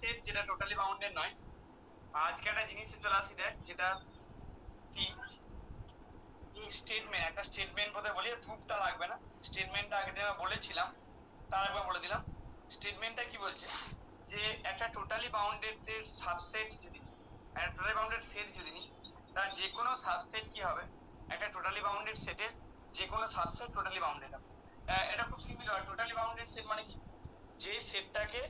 Set যেটা totally bounded নয়। আজকে একটা জিনিসে চলে আসি দেখ, যেটা কি স্টেটমেন্ট। একটা স্টেটমেন্ট বোধহয় বলি, প্রুফটা লাগবে না, স্টেটমেন্টটা আগে দিন বলেছিলাম, তার একবার বলে দিলাম। স্টেটমেন্টটা কি বলছে, যে একটা টোটালি বাউন্ডেড এর সাবসেট যদি একটা টোটালি বাউন্ডেড সেট যদি নিই, তার যে কোনো সাবসেট কি হবে, একটা টোটালি বাউন্ডেড সেটের যে কোনো সাবসেট টোটালি বাউন্ডেড হবে। এটা খুব সিম্পল হয়। টোটালি বাউন্ডেড সেট মানে কি, যে সেটটাকে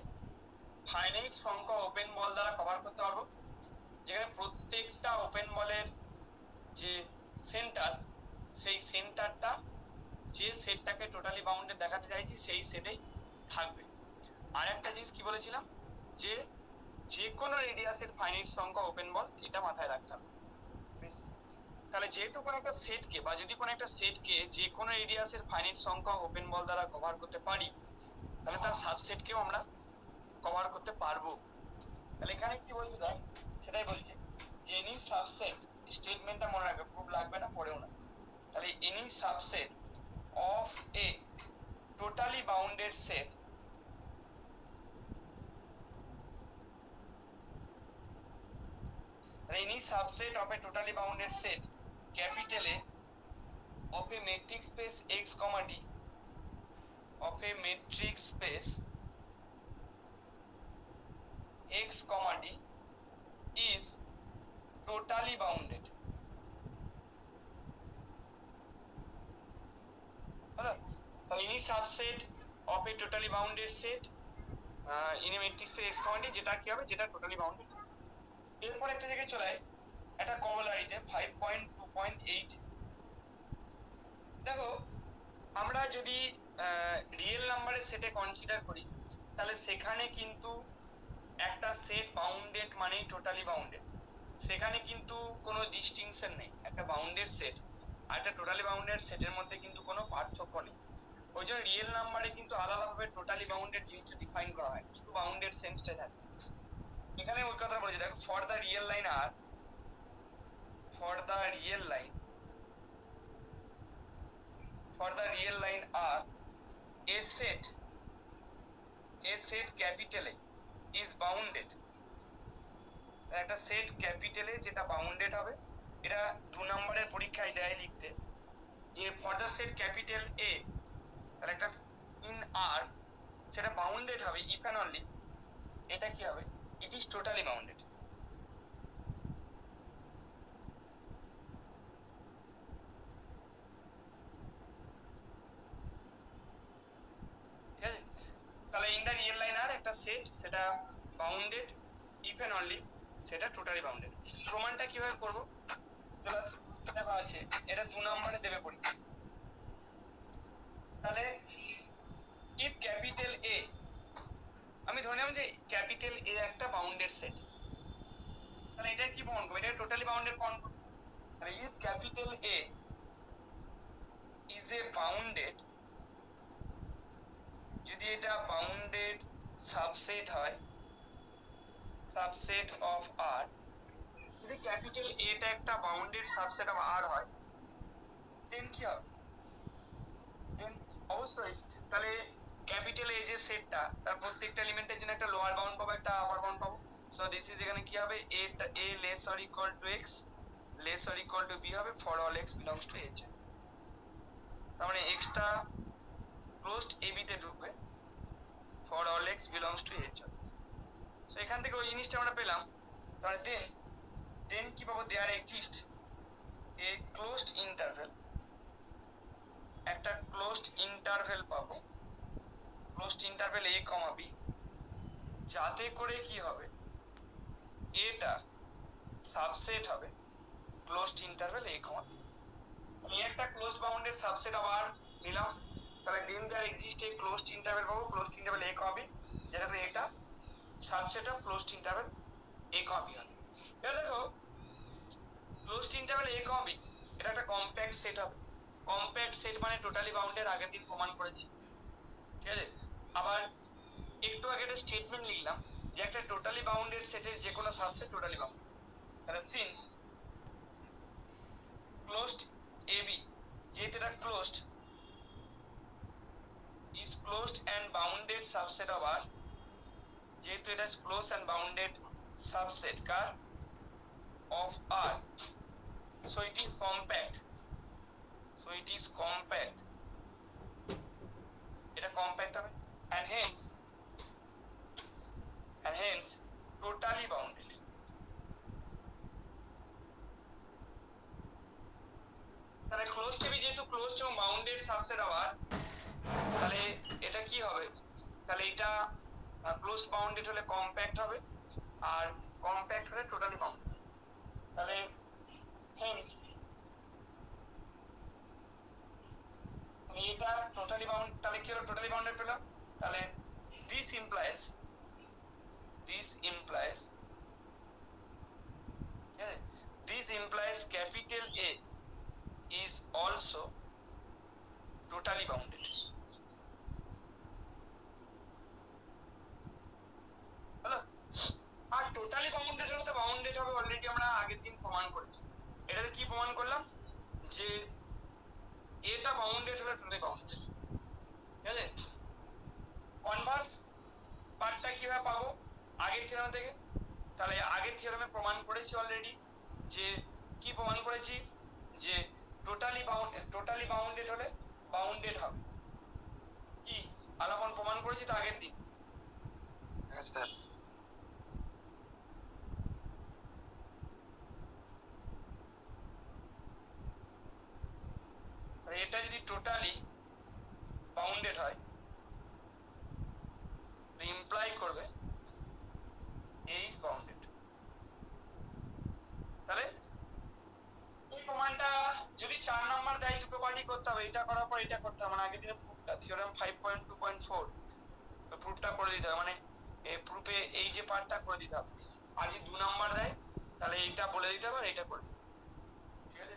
ফাইনাইট সংখ্যা ওপেন বল দ্বারা কভার করতে পারবো, যেখানে প্রত্যেকটা ওপেন বলের যে সেন্টার, সেই সেন্টারটা যে সেটটাকে টোটালি বাউন্ডেড দেখাতে চাইছি সেই সেটেই থাকবে। আর একটা জিনিস কি বলেছিলাম, যে যে কোনো রেডিয়াসের ফাইনাইট সংখ্যা ওপেন বল, এটা মাথায় রাখতে হবে। তাহলে যেহেতু কোনো একটা সেটকে বা যদি কোনো একটা সেটকে যে কোনো রেডিয়াসের ফাইনাইট সংখ্যা ওপেন বল দ্বারা কভার করতে পারি, তাহলে তার সাবসেটকেও আমরা কভার করতে পারবো। তাহলে এখানে কি বলছে দেখ, সেটাই বলছে যে এনি সাবসেট, স্টেটমেন্টটা মনে রাখবে, প্রুফ লাগবে না, পড়েও না। তাহলে any subset of A totally bounded set, any subset of a totally bounded set capital A of a metric space x comma d, of a metric space x comma d is totally bounded. hello, so any subset of a totally bounded set in a metric space x comma d যেটা কি হবে, যেটা totally bounded. এরপর একটা জায়গায় চলে আয়, একটা কমলারিতে 5.2.8। দেখো, আমরা যদি রিয়েল নাম্বারের সেটে কনসিডার করি, তাহলে সেখানে কিন্তু একটা সেট বাউন্ডেড মানেই টোটালি বাউন্ডেড, সেখানে কিন্তু কোনো ডিস্টিংশন নেই। একটা বাউন্ডেড সেট আর একটা টোটালি বাউন্ডেড সেটের মধ্যে কিন্তু কোনো পার্থক্য নেই। ওই জন্য রিয়েল নাম্বারে কিন্তু আলাদাভাবে টোটালি বাউন্ডেড জিনিসটা ডিফাইন করা হয়, শুধু বাউন্ডেড সেন্সটা থাকে। এখানে ওই কথা বলেছি, দেখো, ফর দ্য রিয়েল লাইন আর, for the real line, for the real line R, a set capital A is bounded। একটা সেট ক্যাপিটাল এ যেটা বাউন্ডেড হবে, এটা 2 নম্বরের পরীক্ষায় দেয় লিখতে, যে for the set capital A, তাহলে একটা in R সেটা বাউন্ডেড হবে if and only, এটা কি হবে, it is totally bounded। ঠিক আছে, তাহলে ইন দ্য রিয়েল লাইন আর একটা সেট, সেটা বাউন্ডেড if and only, সেটা টোটালি বাউন্ডেড। প্রমাণটা কিভাবে করব, দেখো আছে, এটা 2 নম্বরে দেবে পরীক্ষা। তাহলে if ক্যাপিটাল A, আমি ধরে নিলাম যে ক্যাপিটাল A একটা বাউন্ডেড সেট, তাহলে এটা কি প্রমাণ করব, এটা টোটালি বাউন্ডেড প্রমাণ করব। তাহলে if capital A is a bounded, যদি এটা বাউন্ডেড সাবসেট হয়, সাবসেট অফ R, যদি ক্যাপিটাল A টা একটা বাউন্ডেড সাবসেট অফ R হয়, দেন কি হবে, দেন অবশ্যই তাহলে ক্যাপিটাল A যে সেটটা, তার প্রত্যেকটা এলিমেন্টের জন্য একটা লোয়ার বাউন্ড পাবো, একটা আপার বাউন্ড পাবো। সো দিস ইজ, এখানে কি হবে, a less or equal to x less or equal to b হবে for all x belongs to h। তার মানে x টা ক্লোজড ab তে ঢুকবে for all x belongs to h। So এখান থেকে ওই জিনিসটা আমরা পেলাম। তাহলে দেন কি পাবো, there exist a closed interval, একটা ক্লোজড ইন্টারভ্যাল পাবো, closed interval a comma b, যাতে করে কি হবে, এটা সাবসেট হবে closed interval a comma b। আমি একটা ক্লোজড বাউন্ডেড সাবসেট আবার নিলাম, তাহলে then there exist a closed interval পাবো, closed interval a comma b, যেটা করে এটা subset of closed interval a comma b হবে। এবার দেখো, closed interval a comma b এটা একটা কম্প্যাক্ট সেট হবে। কম্প্যাক্ট সেট মানে টোটালি বাউন্ডেড, আগের দিন প্রমাণ করেছি। ঠিক আছে, আবার একটু আগে একটা স্টেটমেন্ট লিখলাম যে একটা টোটালি বাউন্ডেড সেটের যে কোনো সাবসেট টোটালি বাউন্ডেড। তাহলে সিন্স ক্লোজড ab, যেহেতু এটা closed, is closed and bounded subset of R, যেহেতু এটা ক্লোজ এন্ড বাউন্ডেড সাবসেট কার of R, so it is compact, so it is compact, এটা কম্প্যাক্ট হবে and hence totally bounded। তাহলে close টেবি যেহেতু ক্লোজ এবং বাউন্ডেড সাবসেট আবার, তাহলে এটা কি হবে, তাহলে এটা ক্লোজ বাউন্ডেড হলে কম্প্যাক্ট হবে আর কম্প্যাক্ট হলে টোটালি বাউন্ডেড। তাহলে হেন্স এটা টোটালি বাউন্ড, তাহলে কি হলো টোটালি বাউন্ডেড পেলাম। তাহলে this implies capital A is also totally bounded। হলো, আর টোটালি বাউন্ডেড হলে তো বাউন্ডেড হবে অলরেডি আমরা আগের দিন প্রমাণ করেছি। এটাতে কি প্রমাণ করলাম, যে এটা বাউন্ডেড হলে টোটালি বাউন্ডেড। ঠিক আছে, কনভার্স পার্টটা কিভাবে পাবো আগের থিওরাম থেকে, তাহলে আগের থিওরামে প্রমাণ করেছি অলরেডি, যে কি প্রমাণ করেছি, যে টোটালি বাউন্ডেড হলে বাউন্ডেড হবে। কি আলাপন প্রমাণ করেছি তো আগের দিন। এটা যদি টোটালি বাউন্ডেড হয় ইমপ্লাই করবে A is bounded। তাহলে এই প্রমাণটা যদি 4 নাম্বার দেয় দুটো পার্টি করতে হবে, এটা করার পর এটা করতে হবে, মানে আগের দিনে প্রুফটা থিওরেম 5.2.4 তো প্রুফটা করে দিতে হবে, মানে এই প্রুফে এই যে পার্টটা করে দিতে হবে। আর যদি 2 নাম্বার দেয় তাহলে এইটা বলে দিতে হবে আর এটা করে, ঠিক আছে।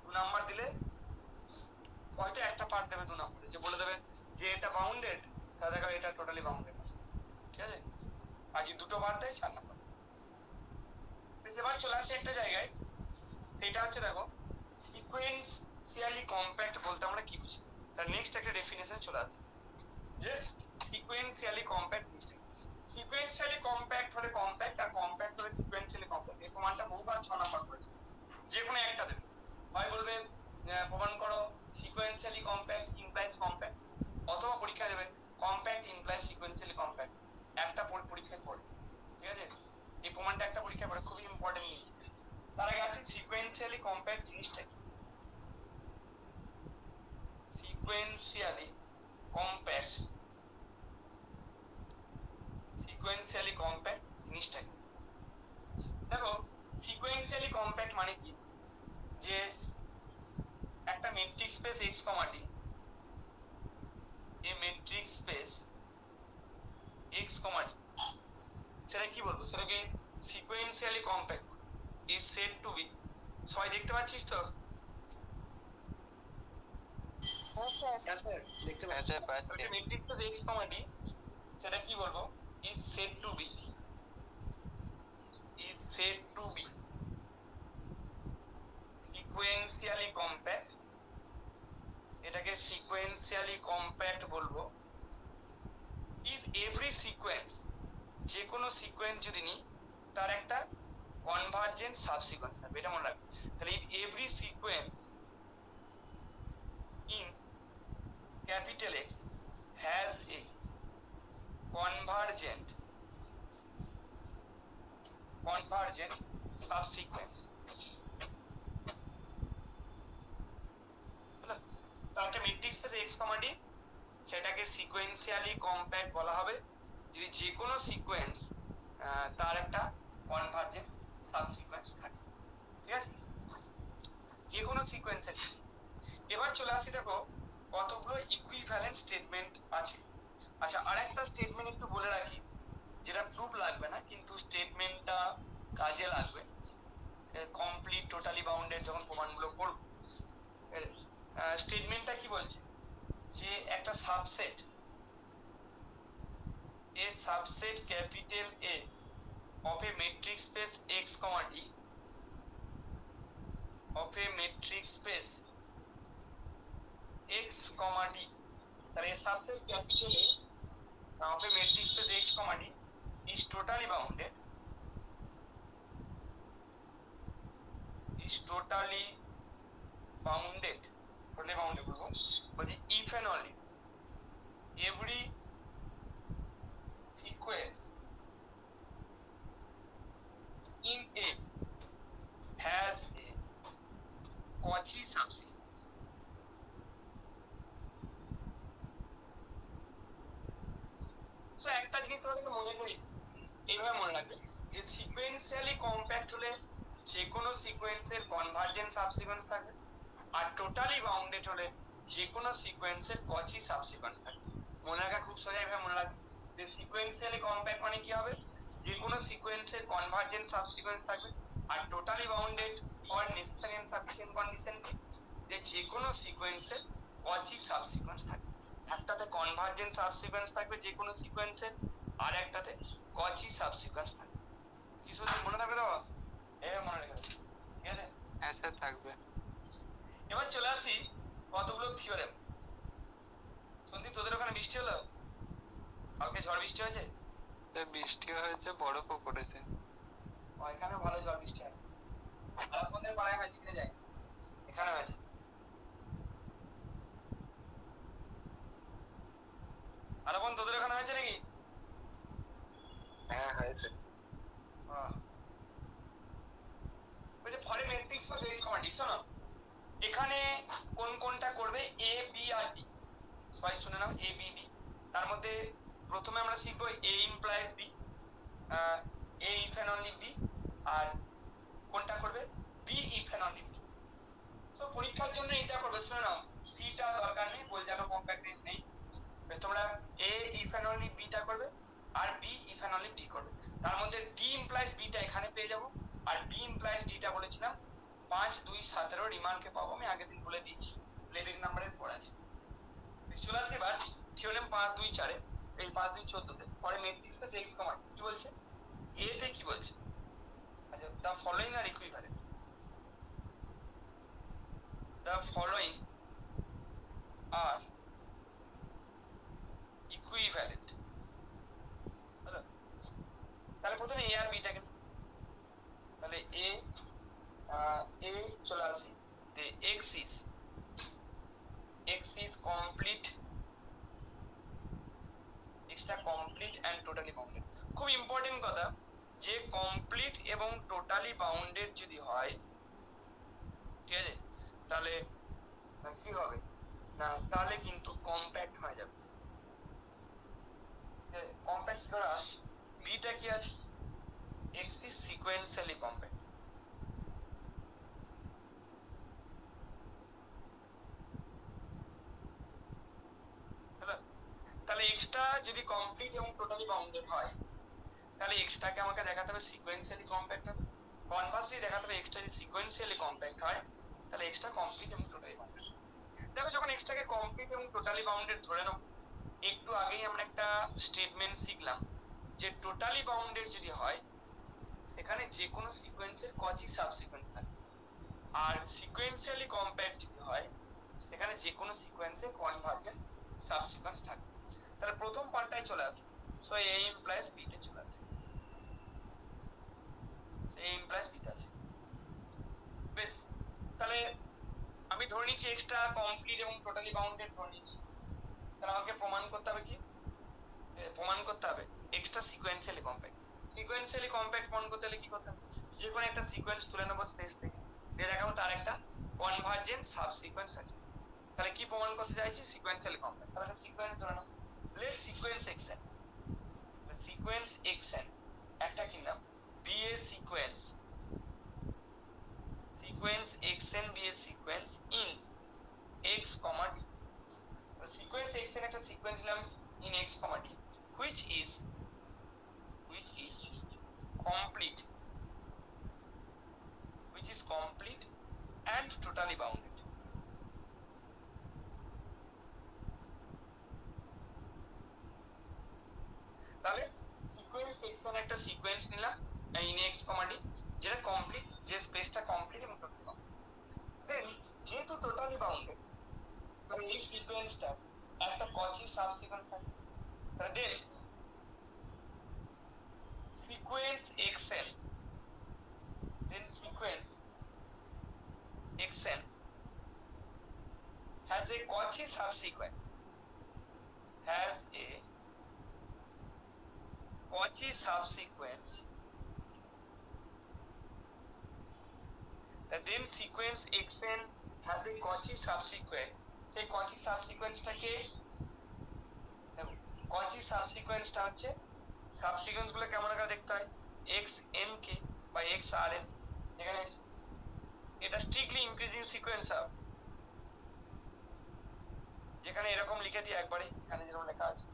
2 নাম্বার দিলে হয়তো একটা পার্ট দেবে 2 নাম্বারে, যে বলে দেবে যে এটা বাউন্ডেড, তাহলে দেখো এটা টোটালি বাউন্ডেড, ঠিক আছে। আর যদি দুটো বার দেয় 4 নাম্বার। এবার চলে আসছে একটা জায়গায়, সেটা হচ্ছে দেখো সিকোয়েন্সিয়ালি কম্প্যাক্ট বলতে আমরা কি বুঝি। তার নেক্সট একটা ডেফিনেশন চলে আসে, যে sequentially compact system. Sequentially compact হলে কম্প্যাক্ট, আর কম্প্যাক্ট হলে সিকোয়েন্সিয়ালি কম্প্যাক্ট। এই প্রমাণটা বহুবার 6 নাম্বার করেছে, যে কোনো একটা দেবে, হয় বলবে প্রমাণ করো সিকোয়েন্সিয়ালি কম্প্যাক্ট ইমপ্লাইজ কম্প্যাক্ট, অথবা পরীক্ষা দেবে কম্প্যাক্ট ইমপ্লাইজ সিকোয়েন্সিয়ালি কম্প্যাক্ট, একটা পরীক্ষায় পড়ে, ঠিক আছে। এই প্রমাণটা একটা পরীক্ষা পড়ে, খুবই ইম্পর্টেন্ট জিনিস। তার আগে আসি সিকোয়েন্সিয়ালি কম্প্যাক্ট জিনিসটা কি। সিকোয়েন্সিয়ালি কম্প্যাক্ট জিনিসটা কি, দেখো সিকোয়েন্সিয়ালি কম্প্যাক্ট মানে কি, যে একটা মেট্রিক স্পেস x, t, এই মেট্রিক স্পেস x, t, সেটা কি বলবো, সেটাকে sequentially compact is said to be, সবাই দেখতে পাচ্ছিস তো? হ্যাঁ স্যার দেখতে পাচ্ছি। মেট্রিক স্পেস x, t সেটা কি বলবো, is said to be sequentially compact. এটাকে সিকোয়েন্সিয়ালি কম্প্যাক্ট বলবো if every সিকোয়েন্স, যে কোনো সিকোয়েন্স যদি নি তার একটা কনভার্জেন্ট সাবসিকোয়েন্স থাকবে, এটা মনে রাখবে। তাহলে if every sequence in capital X has a convergent subsequence, তাহলে মেট্রিক স্পেস x, t সেটাকে সিকোয়েন্সিয়ালি কম্প্যাক্ট বলা হবে যদি যে কোনো সিকোয়েন্স তার একটা কনভার্জেন্ট সাবসিকোয়েন্স থাকে, ঠিক আছে, যে কোনো সিকোয়েন্সের। এবার চলে আসি, দেখো কতগুলো ইকুইভ্যালেন্ট স্টেটমেন্ট আছে। আচ্ছা, আরেকটা স্টেটমেন্ট একটু বলে রাখি, যেটা প্রুফ লাগবে না কিন্তু স্টেটমেন্টটা কাজে লাগবে কমপ্লিট টোটালি বাউন্ডেড যখন প্রমাণগুলো করব। স্টেটমেন্টটা কি বলছে, যে একটা subset a subset capital A of a matrix space x, t of a matrix space x, t, তাহলে subset capital A Now of a matrix space X, D is totally bounded. Totally bounded বলবো, বলছি if and only every sequence in A has a Cauchy subsequence. So একটা জিনিস তোমাদেরকে মনে করি, এইভাবে মনে রাখবে যে সিকোয়েন্সিয়ালি কম্প্যাক্ট হলে যে কোনো সিকোয়েন্সের কনভার্জেন্ট সাবসিকোয়েন্স থাকবে, আর টোটালি বাউন্ডেড হলে যে কোনো সিকোয়েন্সের কচি সাবসিকোয়েন্স থাকবে। মনে রাখা খুব সোজা, এভাবে মনে রাখবে যে সিকোয়েন্সিয়ালি কম্প্যাক্ট মানে কি হবে, যে কোনো সিকোয়েন্সের কনভার্জেন্ট সাবসিকোয়েন্স থাকবে, আর totally bounded or necessary and sufficient condition কি, যে যে কোনো সিকোয়েন্সের কচি সাবসিকোয়েন্স থাকবে। একটাতে কনভার্জেন্ট সাবসিকোয়েন্স থাকবে যে কোনো সিকোয়েন্সের, আর একটাতে কচি সাবসিকোয়েন্স থাকবে। কি সোজা মনে থাকবে তো? এভাবে মনে রাখবে, ঠিক আছে? হ্যাঁ স্যার থাকবে। এবার চলে আসি কতগুলো থিওরেম। সন্দীপ, তোদের ওখানে বৃষ্টি হলো? কালকে ঝড় বৃষ্টি হয়েছে? বৃষ্টি হয়েছে, বরফও পড়েছে। এখানে ভালো ঝড় বৃষ্টি আছে। আর আপনাদের পাড়ায় হয়েছে কিনে যায়? এখানে হয়েছে। আর এখন তোদের ওখানে হয়েছে নাকি? হ্যাঁ হয়েছে। বলছে for a matrix of X comma D, শোনো এখানে কোন কোনটা করবে, এ বি আর ডি। সবাই শুনে নাও, এ বি ডি। তার মধ্যে প্রথমে আমরা শিখবো A implies B, A if and only B, আর কোনটা করবে, B if and only B. So পরীক্ষার জন্য এটা করবে, শুনে নাও সিটা দরকার নেই, বল জানো কম্প্যাক্টনেস নেই, তোমরা এ ইফ এন্ড অনলি বিটা করবে আর B if and only D করবে। তার মধ্যে ডি ইমপ্লাইজ বিটা এখানে পেয়ে যাবো, আর বি ইমপ্লাইজ ডিটা বলেছিলাম 5, 2, 17 রিমার্কে পাবো, আমি আগের দিন বলে দিয়েছি, প্লেব্যাক নাম্বারের পড়া আছে। চলে আসি এবার থিওরেম 5, 2, 4 এ, এই 5, 2, 14 তে পরে ম্যাট্রিক্স স্পেস এক্স কমা কি বলছে, এ তে কি বলছে, আচ্ছা the following are equivalent, the following are equivalent. তাহলে প্রথমে এ আর বিটাকে, তাহলে এ চলে আসি যে এক্স ইজ কমপ্লিট, এক্সটা কমপ্লিট এন্ড টোটালি বাউন্ডেড। খুব ইম্পর্টেন্ট কথা, যে কমপ্লিট এবং টোটালি বাউন্ডেড যদি হয়, ঠিক আছে, তাহলে কি হবে না, তাহলে কিন্তু কম্প্যাক্ট হয়ে যাবে। কম্প্যাক্ট করে আসি, বিটা কি আছে, এক্স ইজ সিকোয়েন্সিয়ালি কম্প্যাক্ট। তাহলে এক্সটা যদি কমপ্লিট এবং টোটালি বাউন্ডেড হয়, তাহলে এক্সটাকে আমাকে দেখাতে হবে সিকোয়েন্সিয়ালি কম্প্যাক্ট হবে। কনভার্সলি দেখাতে হবে এক্সটা যদি সিকোয়েন্সিয়ালি কম্প্যাক্ট হয়, তাহলে এক্সটা কমপ্লিট এবং টোটালি বাউন্ডেড। দেখো যখন এক্সটাকে কমপ্লিট এবং টোটালি বাউন্ডেড ধরে নাও, একটু আগেই আমরা একটা স্টেটমেন্ট শিখলাম যে টোটালি বাউন্ডেড যদি হয় সেখানে যে কোনো সিকোয়েন্সের কচি সাবসিকোয়েন্স থাকে, আর সিকোয়েন্সিয়ালি কম্প্যাক্ট যদি হয় সেখানে যে কোনো সিকোয়েন্সের কনভার্জেন্ট সাবসিকোয়েন্স থাকে। তাহলে প্রথম পার্টটাই চলে আসে, সো এ ইমপ্লাইজ বি তে চলে আসে, এ ইমপ্লাইজ বি তে আসে। বেশ, তাহলে আমি ধরে নিচ্ছি এক্সটা কমপ্লিট এবং টোটালি বাউন্ডেড ধরে নিচ্ছি, তাহলে আমাকে প্রমাণ করতে হবে কি, প্রমাণ করতে হবে extra sequentially compact. Sequentially compact প্রমাণ করতে হলে কি করতে হবে, যে কোনো একটা সিকোয়েন্স তুলে নেবো স্পেস থেকে, দিয়ে দেখাবো তার একটা কনভার্জেন্ট সাবসিকোয়েন্স আছে। তাহলে কি প্রমাণ করতে চাইছি, সিকোয়েন্সিয়ালি কম্প্যাক্ট। তাহলে একটা সিকোয়েন্স ধরে নাও, let's sequence x n, sequence x n একটা কি নাম, be a sequence, sequence x n be a sequence in X comma D. Sequence x n একটা সিকোয়েন্স নাম in X comma D which is complete, and totally bounded. তাহলে সিকোয়েন্স এক্সএন একটা sequence নিলাম in X comma D, যেটা complete, যে স্পেসটা complete এবং totally bounded. দেন যেহেতু টোটালি বাউন্ডেড, তাহলে এই সিকোয়েন্সটা একটা কচি সাবসিকোয়েন্স থাকে, then sequence xn, has a Cauchy subsequence, then sequence xn has a Cauchy subsequence, সেই Cauchy subsequenceটাকে Cauchy subsequenceটা হচ্ছে সাবসিকোয়েন্স গুলো কেমন আকারে দেখতে হয়, xn কে বা xrn, এখানে এটা স্ট্রিক্টলি ইনক্রিজিং সিকোয়েন্স হবে, যেখানে এরকম লিখে দিই একবারে, এখানে যেরকম লেখা আছে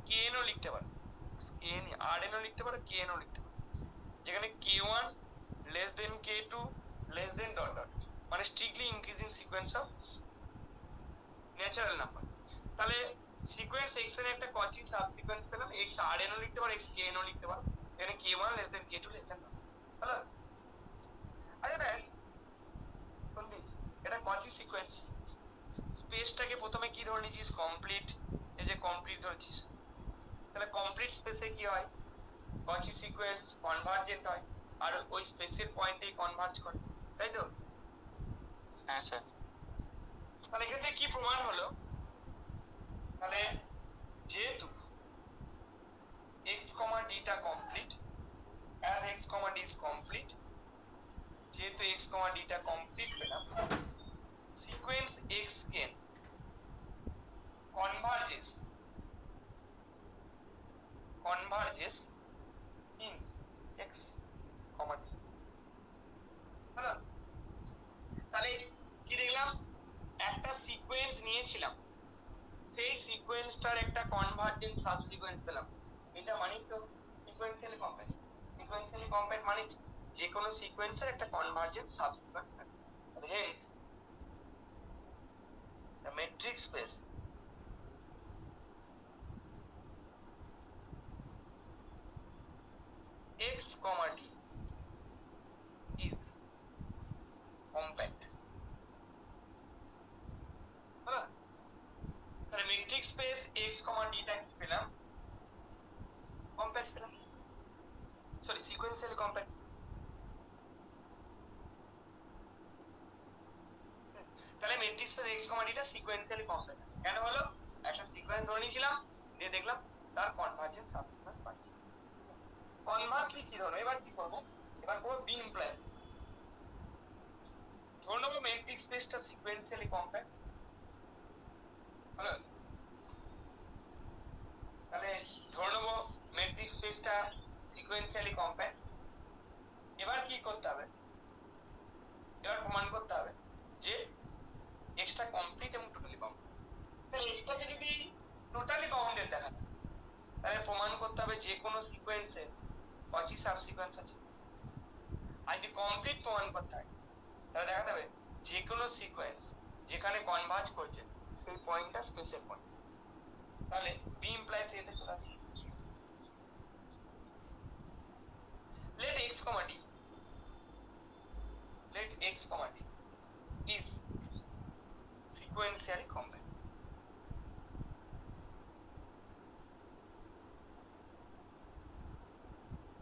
kn ও লিখতে পারো, kn rn ও লিখতে পারো, kn ও লিখতে পারো, যেখানে k1 less than k2 less than dot dot, মানে strictly increasing sequence of natural number. তাহলে সিকোয়েন্স xn একটা Cauchy সাবসিকোয়েন্স পেলাম, xrn ও লিখতে পারো, xkn ও লিখতে পারো, এখানে k1 less than k2 less than dot, হলো? আচ্ছা দেখ শুনবি, এটা Cauchy সিকোয়েন্স, স্পেসটাকে প্রথমে কি ধরে নিয়েছিস, কমপ্লিট, এই যে কমপ্লিট ধরেছিস, তাহলে কমপ্লিট স্পেসে কি হয়, Cauchy সিকোয়েন্স কনভার্জেন্ট হয়, আর ওই স্পেসের পয়েন্টেই কনভার্জ করে, তাই তো? হ্যাঁ স্যার। তাহলে এখানে কি প্রমাণ হলো, তাহলে যেহেতু x, d টা complete, as x, d is complete, যেহেতু x, d টা কমপ্লিট পেলাম, sequence xn converges in x, d, হলো? তাহলে কি দেখলাম, একটা সিকোয়েন্স নিয়েছিলাম, সেই সিকোয়েন্সটার একটা কনভার্জেন্ট সাবসিকোয়েন্স পেলাম, এটা মানে তো সিকোয়েন্সিয়ালি কম্প্যাক্ট। সিকোয়েন্সিয়ালি কম্প্যাক্ট মানে কি, যে কোনো সিকোয়েন্সের একটা কনভার্জেন্ট সাবসিকোয়েন্স থাকে, Haynes the metric space x, d is compact, হলো? তাহলে মেট্রিক স্পেস x, d টা কি পেলাম, কম্প্যাক্ট পেলাম, সরি সিকোয়েন্সিয়ালি কম্প্যাক্ট। তাহলে মেট্রিক স্পেস x, d টা সিকোয়েন্সিয়ালি কম্প্যাক্ট কেন হলো, একটা সিকোয়েন্স ধরে নিয়েছিলাম, দিয়ে দেখলাম তার কনভার্জেন্ট সাবসিকোয়েন্স পাচ্ছি। কনভার্সলি কি ধরো, এবার কি করব, এবার করব বি ইমপ্লাইজ, ধরে নেবো মেট্রিক স্পেসটা সিকোয়েন্সিয়ালি কম্প্যাক্ট, হলো? তাহলে ধরে নেবো মেট্রিক স্পেসটা সিকোয়েন্সিয়ালি কম্প্যাক্ট, এবার কি করতে হবে, এবার প্রমাণ করতে হবে যে এক্সটা কমপ্লিট এবং টোটালি বাউন্ডেড। তাহলে এক্সটাকে যদি টোটালি বাউন্ডেড দেখা যায়, তাহলে প্রমাণ করতে হবে যে কোনো সিকোয়েন্সে Cauchy সাবসিকোয়েন্স আছে, আর যদি কমপ্লিট প্রমাণ করতে হয়, তাহলে দেখা যাবে যে কোনো সিকোয়েন্স যেখানে কনভার্জ করছে সেই পয়েন্টটা স্পেসের পয়েন্ট, তাহলে বি ইমপ্লাইজ এতে চলে আসে। let x, d is sequentially compact,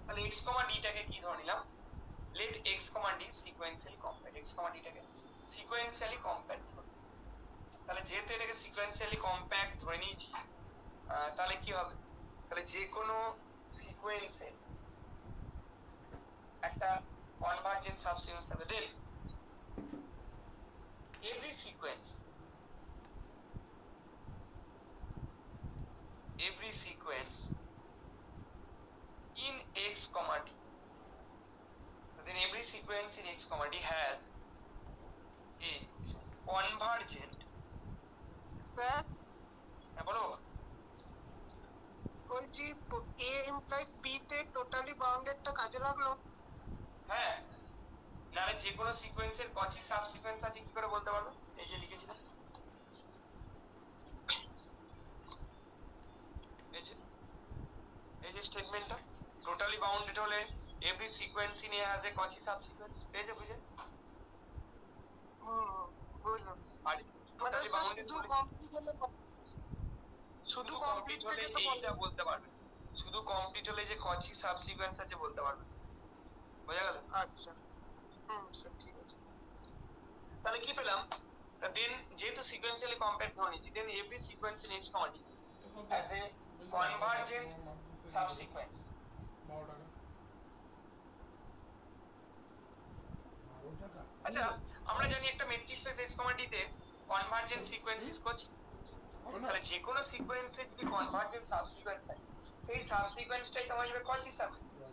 তাহলে x, d টাকে কি ধরে নিলাম, let x, d sequentially compact, x, d টাকে sequentially compact ধরে, তাহলে যেহেতু এটাকে sequentially compact ধরে নিয়েছি, তাহলে কি হবে, তাহলে যে কোনো সিকোয়েন্সে একটা কনভার্জেন্ট সাবসিকোয়েন্স থাকবে, দেন every sequence in x, d, then every sequence in x, d has a convergent, sir বলো, বলছি a implies b তে টোটালি বাউন্ডেডটা কাজে লাগলো। হ্যাঁ, নাহলে যে কোনো সিকোয়েন্সের Cauchy সাবসিকোয়েন্স আছে কি করে বলতে পারবে, এই যে লিখেছিলাম, এই যে স্টেটমেন্টটা, টোটালি বাউন্ডেড হলে every sequence in a has a Cauchy subsequence, পেয়েছে বুঝে? বুঝলাম, আর মানে টোটালি স্যার বাউন্ডেড শুধু কমপ্লিট হলে শুধু কমপ্লিট হলে এইটা বলতে পারবে, শুধু কমপ্লিট হলে যে কচি সাবসিকোয়েন্স আছে বলতে পারবে, বোঝা গেল? আচ্ছা, স্যার ঠিক আছে। তাহলে কি পেলাম? দেন যেহেতু সিকোয়েন্সিয়ালি কম্প্যাক্ট ধরে নিচ্ছি, then every sequence in X comma D as a convergent subsequence. আচ্ছা, আমরা জানি একটা metric space X comma D তে কনভার্জেন্ট সিকোয়েন্স ইজ কচি। তাহলে যে কোনো সিকোয়েন্সে যদি কনভার্জেন্ট সাবসিকোয়েন্স থাকে, সেই সাবসিকোয়েন্সটাই তোমার হবে কচি সাবসিকোয়েন্স।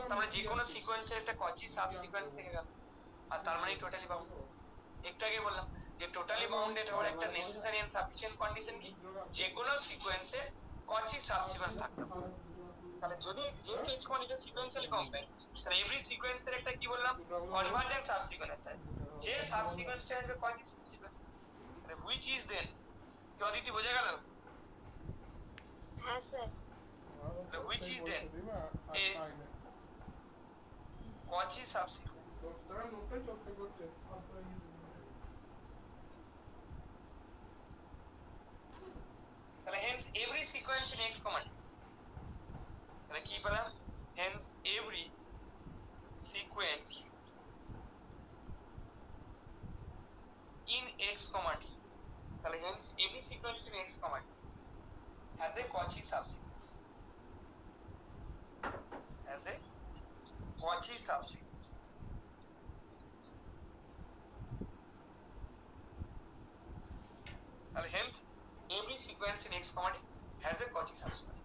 তাহলে যে কোনো সিকোয়েন্সের একটা কচি সাবসিকোয়েন্স থেকে গেল, আর তার মানে টোটালি বাউন্ডেড। একটু আগে বললাম যে টোটালি বাউন্ডেড হওয়ার একটা নেসেসারি এন্ড সাফিশিয়েন্ট কন্ডিশন কি? যে কোনো সিকোয়েন্সে কচি সাবসিকোয়েন্স থাকতে হবে। তাহলে যদি যেহেতু এক্স কোয়ান্টিটি সিকোয়েন্সিয়ালি কম্প্যাক্ট, তাহলে এভরি সিকোয়েন্সের একটা কি বললাম? কনভার্জেন্ট সাবসিকোয়েন্স আছে, যে সাবসিকোয়েন্সটা হবে কচি সাবসিকোয়েন্স। তাহলে হুইচ ইজ দেন, কি অদিতি বোঝা গেল? হ্যাঁ sir. Which is then a Cauchy subsequence. তাহলে hence every sequence in X comma D, তাহলে কি পেলাম? Hence every sequence in x comma d, তাহলে hence every sequence in x comma d has a Cauchy subsequence, has a Cauchy subsequence। তাহলে hence every sequence in x comma d has a Cauchy subsequence,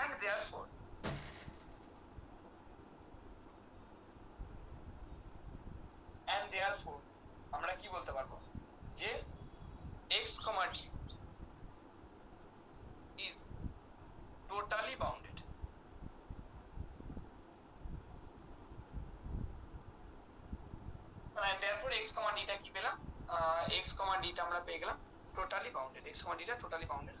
and therefore আমরা কি বলতে পারবো যে x comma d is totally bounded। and therefore x comma d টা কি পেলাম? x comma d টা আমরা পেয়ে গেলাম totally bounded, x comma d টা টোটালি বাউন্ডেড।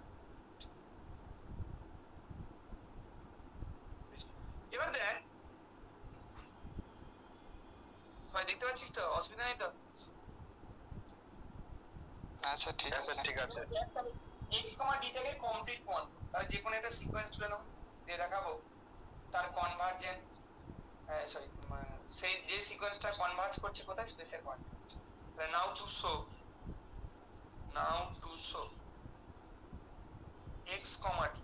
এবার দেখ, সবাই দেখতে পাচ্ছিস তো? অসুবিধা নেই তো? হ্যাঁ স্যার ঠিক আছে, ঠিক আছে। x comma d টাকে কমপ্লিট পয়েন্ট, তাহলে যে কোনো একটা সিকোয়েন্স তুলে নাও, দিয়ে দেখাবো তার কনভার্জেন্ট, সরি সেই যে সিকোয়েন্সটা কনভার্জ করছে কোথায়? স্পেসের পয়েন্ট। তাহলে now to show x comma d,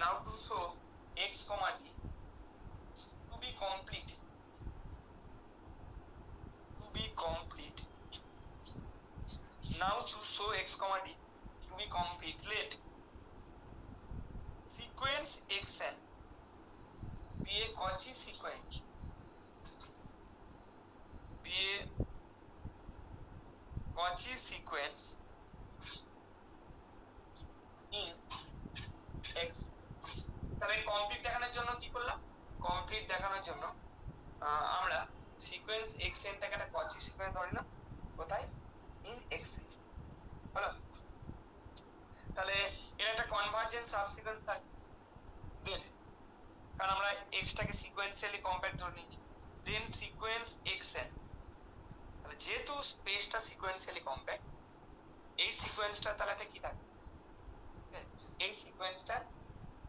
now to show x comma d to be complete, now to show x comma d to be complete, let sequence xn be a Cauchy sequence, in x। তাহলে complete দেখানোর জন্য কি করলাম? Complete দেখানোর জন্য আমরা sequence xn টাকে একটা Cauchy সিকোয়েন্স ধরে নিলাম, কোথায়? ইন xn, হলো? তাহলে এর একটা কনভার্জেন্ট সাবসিকোয়েন্স থাকে, দেন কারণ আমরা x টাকে সিকোয়েন্সিয়ালি কম্প্যাক্ট ধরে নিয়েছি, দেন সিকোয়েন্স xn। তাহলে যেহেতু স্পেসটা সিকোয়েন্সিয়ালি কম্প্যাক্ট, এই সিকোয়েন্সটা তাহলে একটা কি থাকে? এই সিকোয়েন্সটা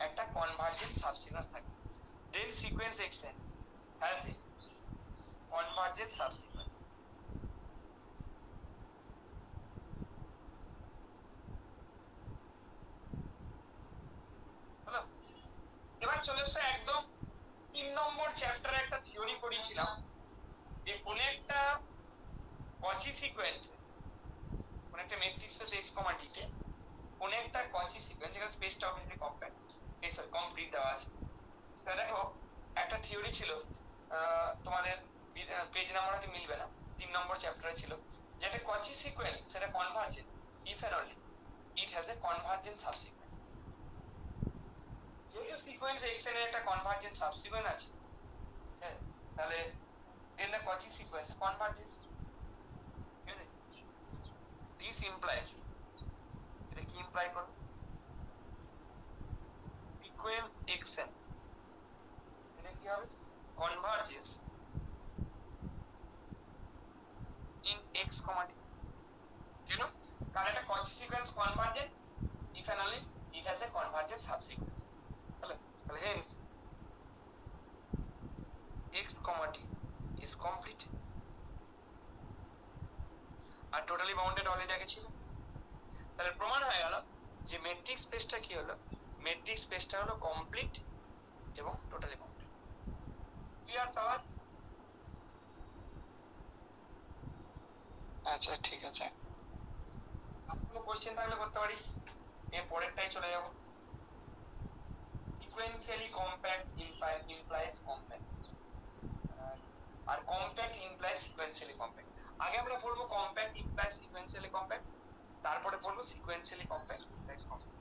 একটা কনভার্জেন্ট সাবসিকোয়েন্স থাকে, দেন sequence xn has a convergent subsequence। হলো? এবার চলে এসে একদম 3 নম্বর চ্যাপ্টারে একটা থিওরি পড়িয়েছিলাম যে কোন একটা Cauchy সিকোয়েন্স, কোন একটা metric space x comma d তে কোন একটা Cauchy সিকোয়েন্স, যেখানে স্পেসটা অবভিয়াসলি কম্প্যাক্ট, কমপ্লিট দেওয়া আছে। তো দেখো একটা থিওরি ছিল, তোমাদের পেজ নাম্বার হয়তো মিলবে না, 3 নম্বর চ্যাপ্টারে ছিল, যেটা Cauchy সিকোয়েন্স সেটা convergent if and only it has a convergent subsequence। যেহেতু সিকোয়েন্স xn এর একটা কনভার্জেন্ট সাবসিকোয়েন্স আছে, হ্যাঁ, তাহলে then the Cauchy sequence converges। This implies, এটা কি ইমপ্লাই করে? সিকোয়েন্স xn সেটা কি হবে? converges in x comma d, you know, কারণ একটা Cauchy sequence convergent if and only complete. আর টোটালি বাউন্ডেড অলরেডি আগে ছিল। তাহলে প্রমাণ হয়ে গেল যে মেট্রিক স্পেসটা কি হলো, মেট্রিক স্পেসটা হলো কমপ্লিট এবং টোটালি বাউন্ডেড। ক্লিয়ার সবার? আচ্ছা ঠিক আছে। কোনো কোশ্চেন থাকলে করতে পারিস। এর পরেরটাই চলে যাব। সিকোয়েন্সিয়ালি কম্প্যাক্ট ইমপ্লাইজ কম্প্যাক্ট, আর কম্প্যাক্ট ইমপ্লাইজ সিকোয়েন্সিয়ালি কম্প্যাক্ট। আগে আমরা পড়বো কম্প্যাক্ট ইমপ্লাইজ সিকোয়েন্সিয়ালি কম্প্যাক্ট, তারপরে পড়বো সিকোয়েন্সিয়ালি কম্প্যাক্ট ইমপ্লাইজ কম্প্যাক্ট।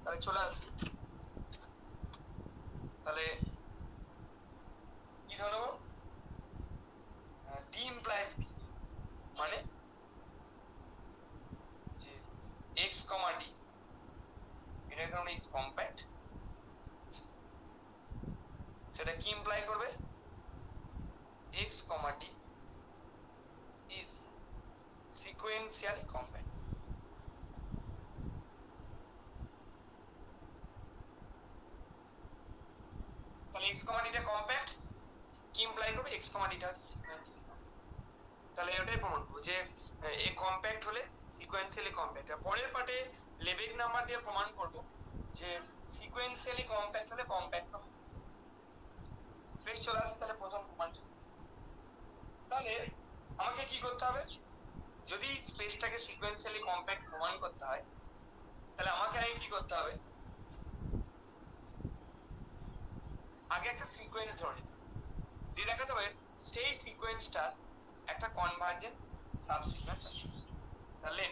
তাহলে চলে আসি। তাহলে কি ধরো, ডি ইমপ্লাইজ বি, মানে যে x, d এটা কারণে ইজ কম্প্যাক্ট, সেটা কি ইমপ্লাই করবে, x, d is sequentially compact. তাহলে x, d টা কম্প্যাক্ট, কি ইমপ্লাই করবে, x, d টা হচ্ছে সিকোয়েন্সিয়ালি। তাহলে এটাই প্রমাণ করব যে এ কম্প্যাক্ট হলে সিকোয়েন্সিয়ালি কম্প্যাক্ট। পরের পার্টে লেবেক নাম্বার দিয়ে প্রমাণ করব যে সিকোয়েন্সিয়ালি কম্প্যাক্ট হলে কম্প্যাক্ট হবে। বেশ, চলে আসি তাহলে প্রথম প্রমাণটা। তাহলে আমাকে কি করতে হবে, যদি স্পেসটাকে সিকোয়েন্সিয়ালি কম্প্যাক্ট প্রমাণ করতে হয়, তাহলে আমাকে আগে কি করতে হবে, আগে একটা সিকোয়েন্স ধরে দিয়ে দেখাতে হবে সেই সিকোয়েন্সটা একটা কনভার্জেন্ট সাবসিকোয়েন্স আছে। তাহলে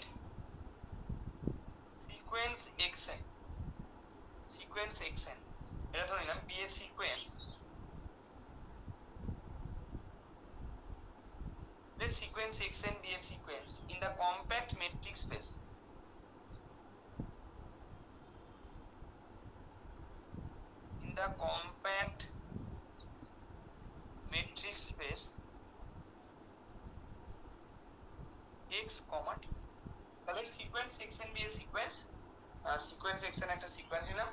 সিকোয়েন্স xn, সিকোয়েন্স xn এটা ধরে নিলাম B A sequence. Let sequence xn be a sequence in the compact metric space. In the compact metric space x, t. তাহলে sequence xn be a sequence, sequence xn একটা sequence নিলাম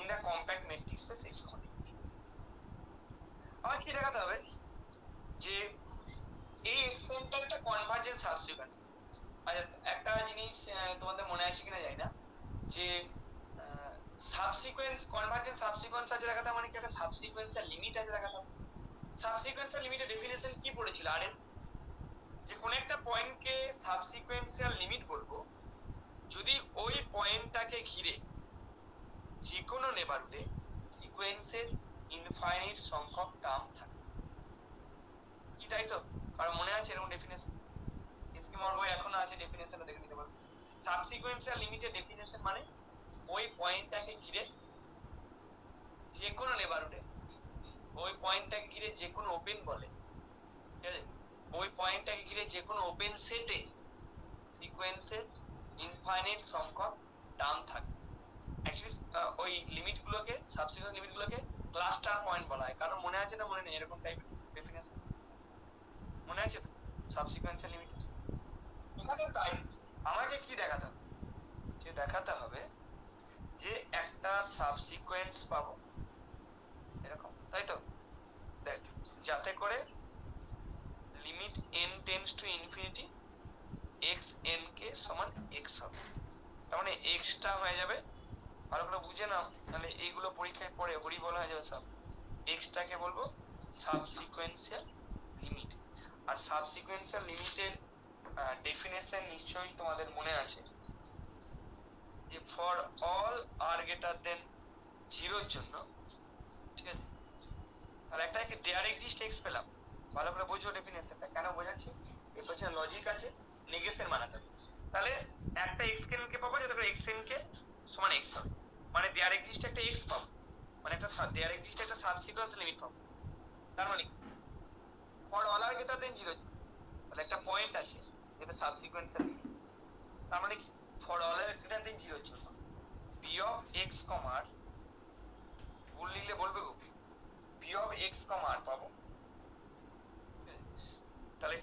in the compact metric space x, t. আমার কি দেখাতে হবে যে এই xnটা একটা কনভার্জেন্ট সাবসিকোয়েন্স। আচ্ছা, একটা জিনিস তোমাদের মনে আছে কিনা জানি না, যে সাবসিকোয়েন্স, কনভার্জেন্ট সাবসিকোয়েন্স আছে দেখাতে মানে কি একটা সাবসিকোয়েন্সের লিমিট আছে দেখাতে। সাবসিকোয়েন্সের লিমিটের ডেফিনেশন কি পড়েছিল আরে, যে কোন একটা পয়েন্টকে সাবসিকোয়েন্সিয়াল লিমিট বলবো যদি ওই পয়েন্টটাকে ঘিরে যে কোনো নেবারহুডে সিকোয়েন্সের ইনফাইনাইট সংখ্যক টার্ম থাকে। কি তাই তো? কারণ মনে আছে এরকম ডেফিনেশন? স্কিমার বই এখনো আছে, ডেফিনেশনটা দেখে নিতে পারো। সাবসিকোয়েন্সিয়াল লিমিটের ডেফিনেশন মানে ওই পয়েন্টটাকে ঘিরে যে কোনো নেবারহুডে, ওই পয়েন্টটাকে ঘিরে যে কোনো ওপেন বলে, ঠিক আছে, ওই পয়েন্টটাকে ঘিরে যে কোনো ওপেন সেটে সিকোয়েন্সের ইনফাইনাইট সংখ্যক টার্ম থাকে। অ্যাকচুয়ালি ওই লিমিটগুলোকে, সাবসিকোয়েন্স লিমিটগুলোকে ক্লাস্টার পয়েন্ট বলা হয়। কারণ মনে আছে না মনে নেই এরকম টাইপের ডেফিনেশন? মনে আছে তো সাবসিকোয়েন্সিয়াল লিমিট? এখানে তাই আমাকে কি দেখাতে হবে, যে দেখাতে হবে যে একটা সাবসিকোয়েন্স পাবো এরকম, তাই তো? দেখ, যাতে করে limit n tends to infinity x n কে সমান x হবে। তার মানে x টা হয়ে যাবে, ভালো করে বুঝে নাও, তাহলে এইগুলো পরীক্ষায় পড়ে হরি বলা হয়ে যাবে সব। x টাকে বলবো সাবসিকোয়েন্সিয়াল লিমিট। আর সাবসিকোয়েন্সিয়াল লিমিটের ডেফিনেশন নিশ্চয়ই তোমাদের মনে আছে, যে for all R greater than 0 এর জন্য, ঠিক আছে, তাহলে একটা কি দেয়ার এক্সিস্ট x পেলাম। ভালো করে বুঝো ডেফিনেশনটা, কেন বোঝাচ্ছি, এর পেছনে লজিক আছে, নেগেশন বানাতে হবে। তাহলে একটা xn কে পাবো যাতে করে xn কে সমান x হবে, মানে দেয়ার এক্সিস্ট একটা x পাবো, মানে একটা দেয়ার এক্সিস্ট একটা সাবসিকোয়েন্স লিমিট পাবো। তার মানে for all R greater than 0 এর জন্য, তাহলে একটা পয়েন্ট আছে যেটা সাবসিকোয়েন্সের লিমিট। তার মানে কি for all R greater than 0 এর জন্য p অফ x, ভুল লিখলে বলবে গো, p অফ x, r পাবো। তাহলে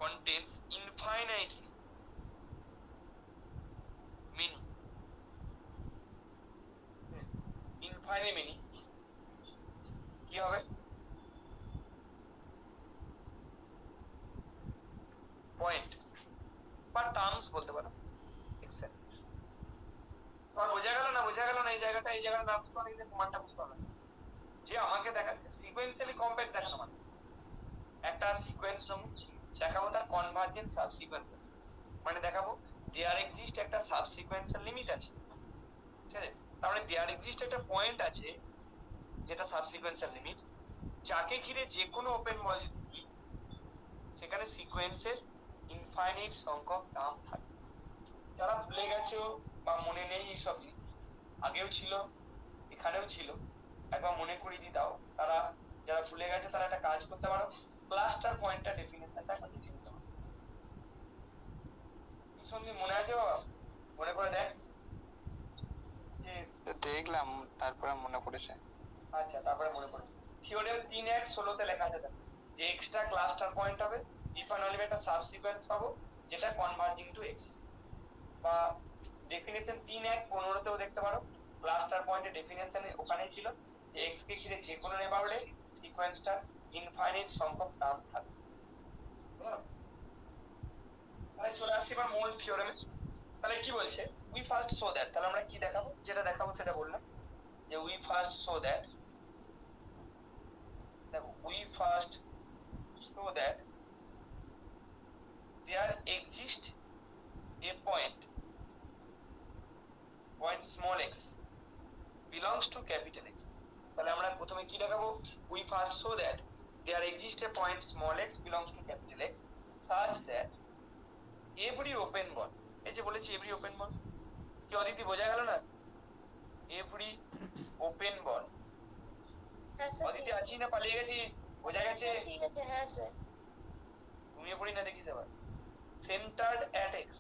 contains infinitely many, infinitely many কি হবে নাম্স বলতে পারো এক্সেল। তোমার বোঝা গেল না এই জায়গাটা নাম্স তো নিজে প্রমাণটা বুঝতে হবে যে আমাকে দেখাচ্ছে সিকোয়েন্সিয়ালি কম্পেয়ার দেখানো মানে একটা সিকোয়েন্স নেব দেখাবো তার কনভার্জেন্ট সাবসিকোয়েন্স আছে মানে দেখাবো দেয়ার এক্সিস্ট একটা সাবসিকোয়েন্সিয়াল লিমিট আছে ঠিক আছে তাহলে দেয়ার এক্সিস্ট একটা পয়েন্ট আছে যেটা সাবসিকোয়েন্সিয়াল লিমিট যাকে ঘিরে যে কোনো ওপেন বল যদি সেখানে সিকোয়েন্সের ইনফাইনাইট সংখ্যক টার্ম থাকে যারা ভুলে গেছো বা মনে নেই এইসব জিনিস আগেও ছিল এখানেও ছিল একবার মনে করিয়ে দিয়ে দাও তারা যারা ভুলে গেছে তারা একটা কাজ করতে পারো ক্লাস্টার পয়েন্টটা ডেফিনেশনটা এখন লিখে নিতে পারো কি সন্ধি মনে আছে বাবা মনে করে দেখ যে দেখলাম তারপরে মনে পড়েছে। আচ্ছা তারপরে মনে পড়ে থিওরেম 3.1.16 তে লেখা আছে দেখো যে এক্সট্রা ক্লাস্টার পয়েন্ট হবে ইফ অ্যান্ড অনলি একটা সাবসিকোয়েন্স পাবো যেটা কনভার্জিং টু এক্স বা ডেফিনেশন 3.1.15 তেও দেখতে পারো ক্লাস্টার পয়েন্টের ডেফিনেশন ওখানেই ছিল যে এক্স কে ঘিরে যে কোনো নেবারহুডে সিকোয়েন্সটা ইনফাইনাইট সংখ্যক টার্ম থাকে তাহলে চলে আসছি এবার মূল থিওরেমে তাহলে কি বলছে উই ফার্স্ট শো দ্যাট তাহলে আমরা কি দেখাবো যেটা দেখাবো সেটা বললাম যে উই ফার্স্ট শো দ্যাট দেখো we first show that there exist a point small x belongs to capital X তাহলে আমরা প্রথমে কি দেখাবো we first show that there exists a point small x belongs to capital X such that every open ball এই যে বলেছি every open ball কি অদিতি বোঝা গেল না every open ball অদিতি আছি না পালিয়ে গেছিস বোঝা গেছে ঠিক আছে হ্যাঁ স্যার ঘুমিয়ে পড়ি না দেখিস আবার centered at x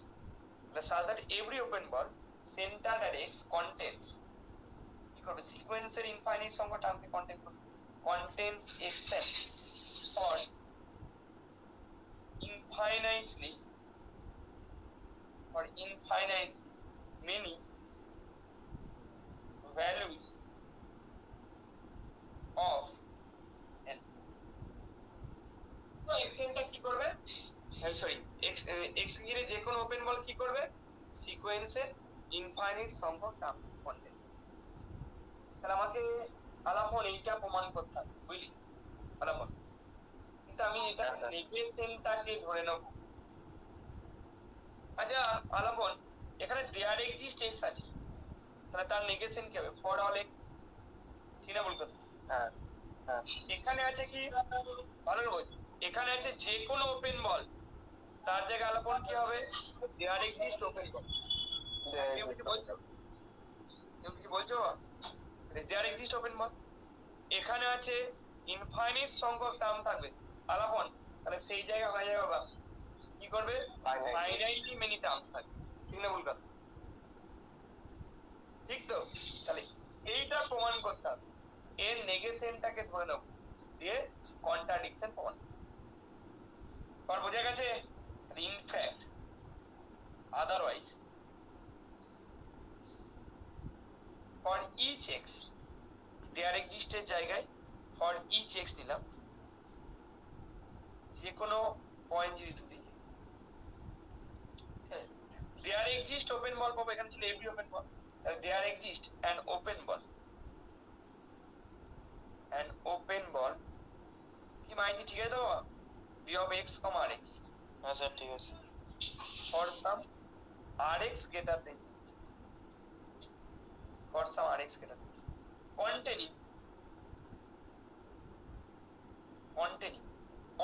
such that every open ball centered at x contains কি করবে সিকোয়েন্সের ইনফাইনাইট সংখ্যা টার্মকে কন্টেইন করবে contains xn or infinitely or infinite many values of n তো xn টা কি করবে সরি x ঘিরে যে কোনো ওপেন বল কি করবে সিকোয়েন্সের ইনফাইনাইট সংখ্যক টার্ম কন্টেন্ট তাহলে আমাকে আলাপন এইটা প্রমাণ করতে হবে বুঝলি আলাপন কিন্তু আমি এটা নেগেশনটাকে ধরে নেব আচ্ছা আলাপন এখানে দেয়ার এক্সিস্ট x আছে তাহলে তার নেগেশন কি হবে ফর অল x ঠিক না বলতো হ্যাঁ হ্যাঁ এখানে আছে কি ভালো বল এখানে আছে যে কোনো ওপেন বল তার জায়গায় আলাপন কি হবে দেয়ার এক্সিস্ট ওপেন বল তুমি কি বলছো দেয়ার এক্সিস্ট ওপেন বল এখানে আছে ইনফাইনাইট সংখ্যক টার্ম থাকবে আলাপন তাহলে সেই জায়গা হয়ে যাবে বাবা কি করবে ফাইনাইটলি মেনি টার্মস থাকবে ঠিক না বলতো ঠিক তো তাহলে এইটা প্রমাণ করতে হবে এর নেগেশনটাকে ধরে নেব দিয়ে কন্ট্রাডিকশন প্রমাণ সব বোঝা গেছে in fact otherwise for each x there exists এর জায়গায় for each x নিলাম যে কোনো পয়েন্ট যদি ধরি there exist open ball পাবো এখানে ছিল every open ball there exist an open ball কি মাইন্ড ঠিক আছে তো b of x, rx হ্যাঁ স্যার ঠিক আছে for some rx greater than containing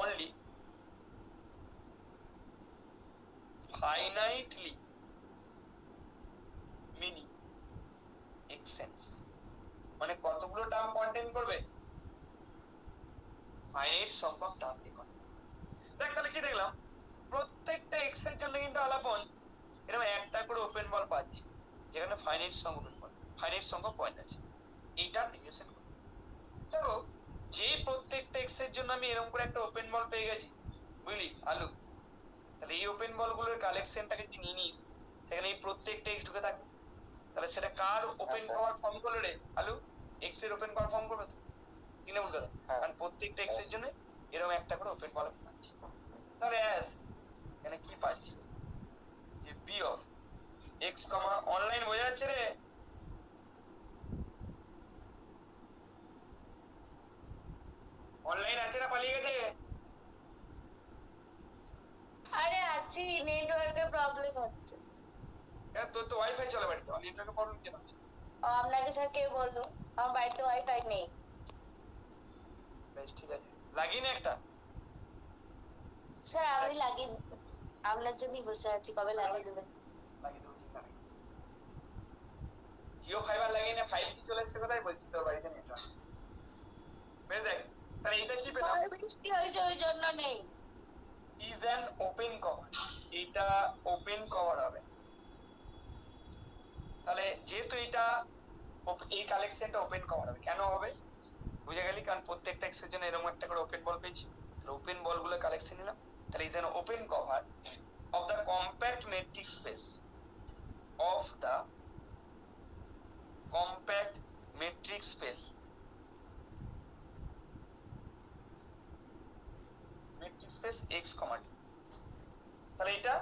only finitely many x's মানে কতগুলো টার্ম কন্টেইন করবে ফাইনাইট সংখ্যক টার্ম দেখ তাহলে কি দেখলাম প্রত্যেকটা x এর জন্য কিন্তু আলাপন এরকম একটা করে ওপেন বল পাচ্ছি যেখানে ফাইনাইট সংখ্যক পয়েন্ট আছে এইটা নেগেশন করব দেখো যে প্রত্যেকটা x এর জন্য আমি এরকম করে একটা ওপেন বল পেয়ে গেছি বুঝলি আলু তাহলে এই ওপেন বলগুলোর কালেকশনটাকে যদি নিয়ে নিস সেখানে এই প্রত্যেকটা x ঢুকে থাকবে তাহলে সেটা কার ওপেন পাওয়ার ফর্ম করলো রে আলু x এর ওপেন পাওয়ার ফর্ম করবে তো ঠিক না বলতো কারণ প্রত্যেকটা x এর জন্য এরকম একটা করে ওপেন বল পাচ্ছি তাহলে এখানে কি পাচ্ছি যে P of X comma online বোঝা যাচ্ছে রে? অনলাইন আছে না পালিয়ে গেছে? আরে আছি, নেটওয়ার্কের প্রবলেম হচ্ছে। তোর তো ওয়াইফাই চলে বাড়িতে, নেটওয়ার্কের প্রবলেম কেন হচ্ছে? আপনাকে স্যার কে বললো? আমার বাড়িতে ওয়াইফাই নেই। বেশ ঠিক আছে, লাগিয়ে নে একটা। স্যার আমি লাগিয়ে আপনার জন্যই বসে আছি, কবে লাগিয়ে দেবেন? লাগিয়ে দেবো চিন্তা নেই। জিও ফাইবার লাগিয়ে নে, 5G চলে এসছে কোথায় বলছি তোর বাড়িতে নেটওয়ার্ক। বেশ দেখ, তাহলে এটা কি পেলাম? বৃষ্টি হয়েছে ওই জন্য নেই। ইজ অ্যান ওপেন কভার, এটা ওপেন কভার হবে। তাহলে যেহেতু এটা এই কালেকশনটা ওপেন কভার হবে, কেন হবে বুঝে গেলি? কারণ প্রত্যেকটা এক্সের জন্য এরকম একটা করে ওপেন বল পেয়েছি, ওপেন বলগুলো কালেকশন নিলাম। তাহলে is an open cover of the compact metric space of the compact metric space metric space x, t। তাহলে এটা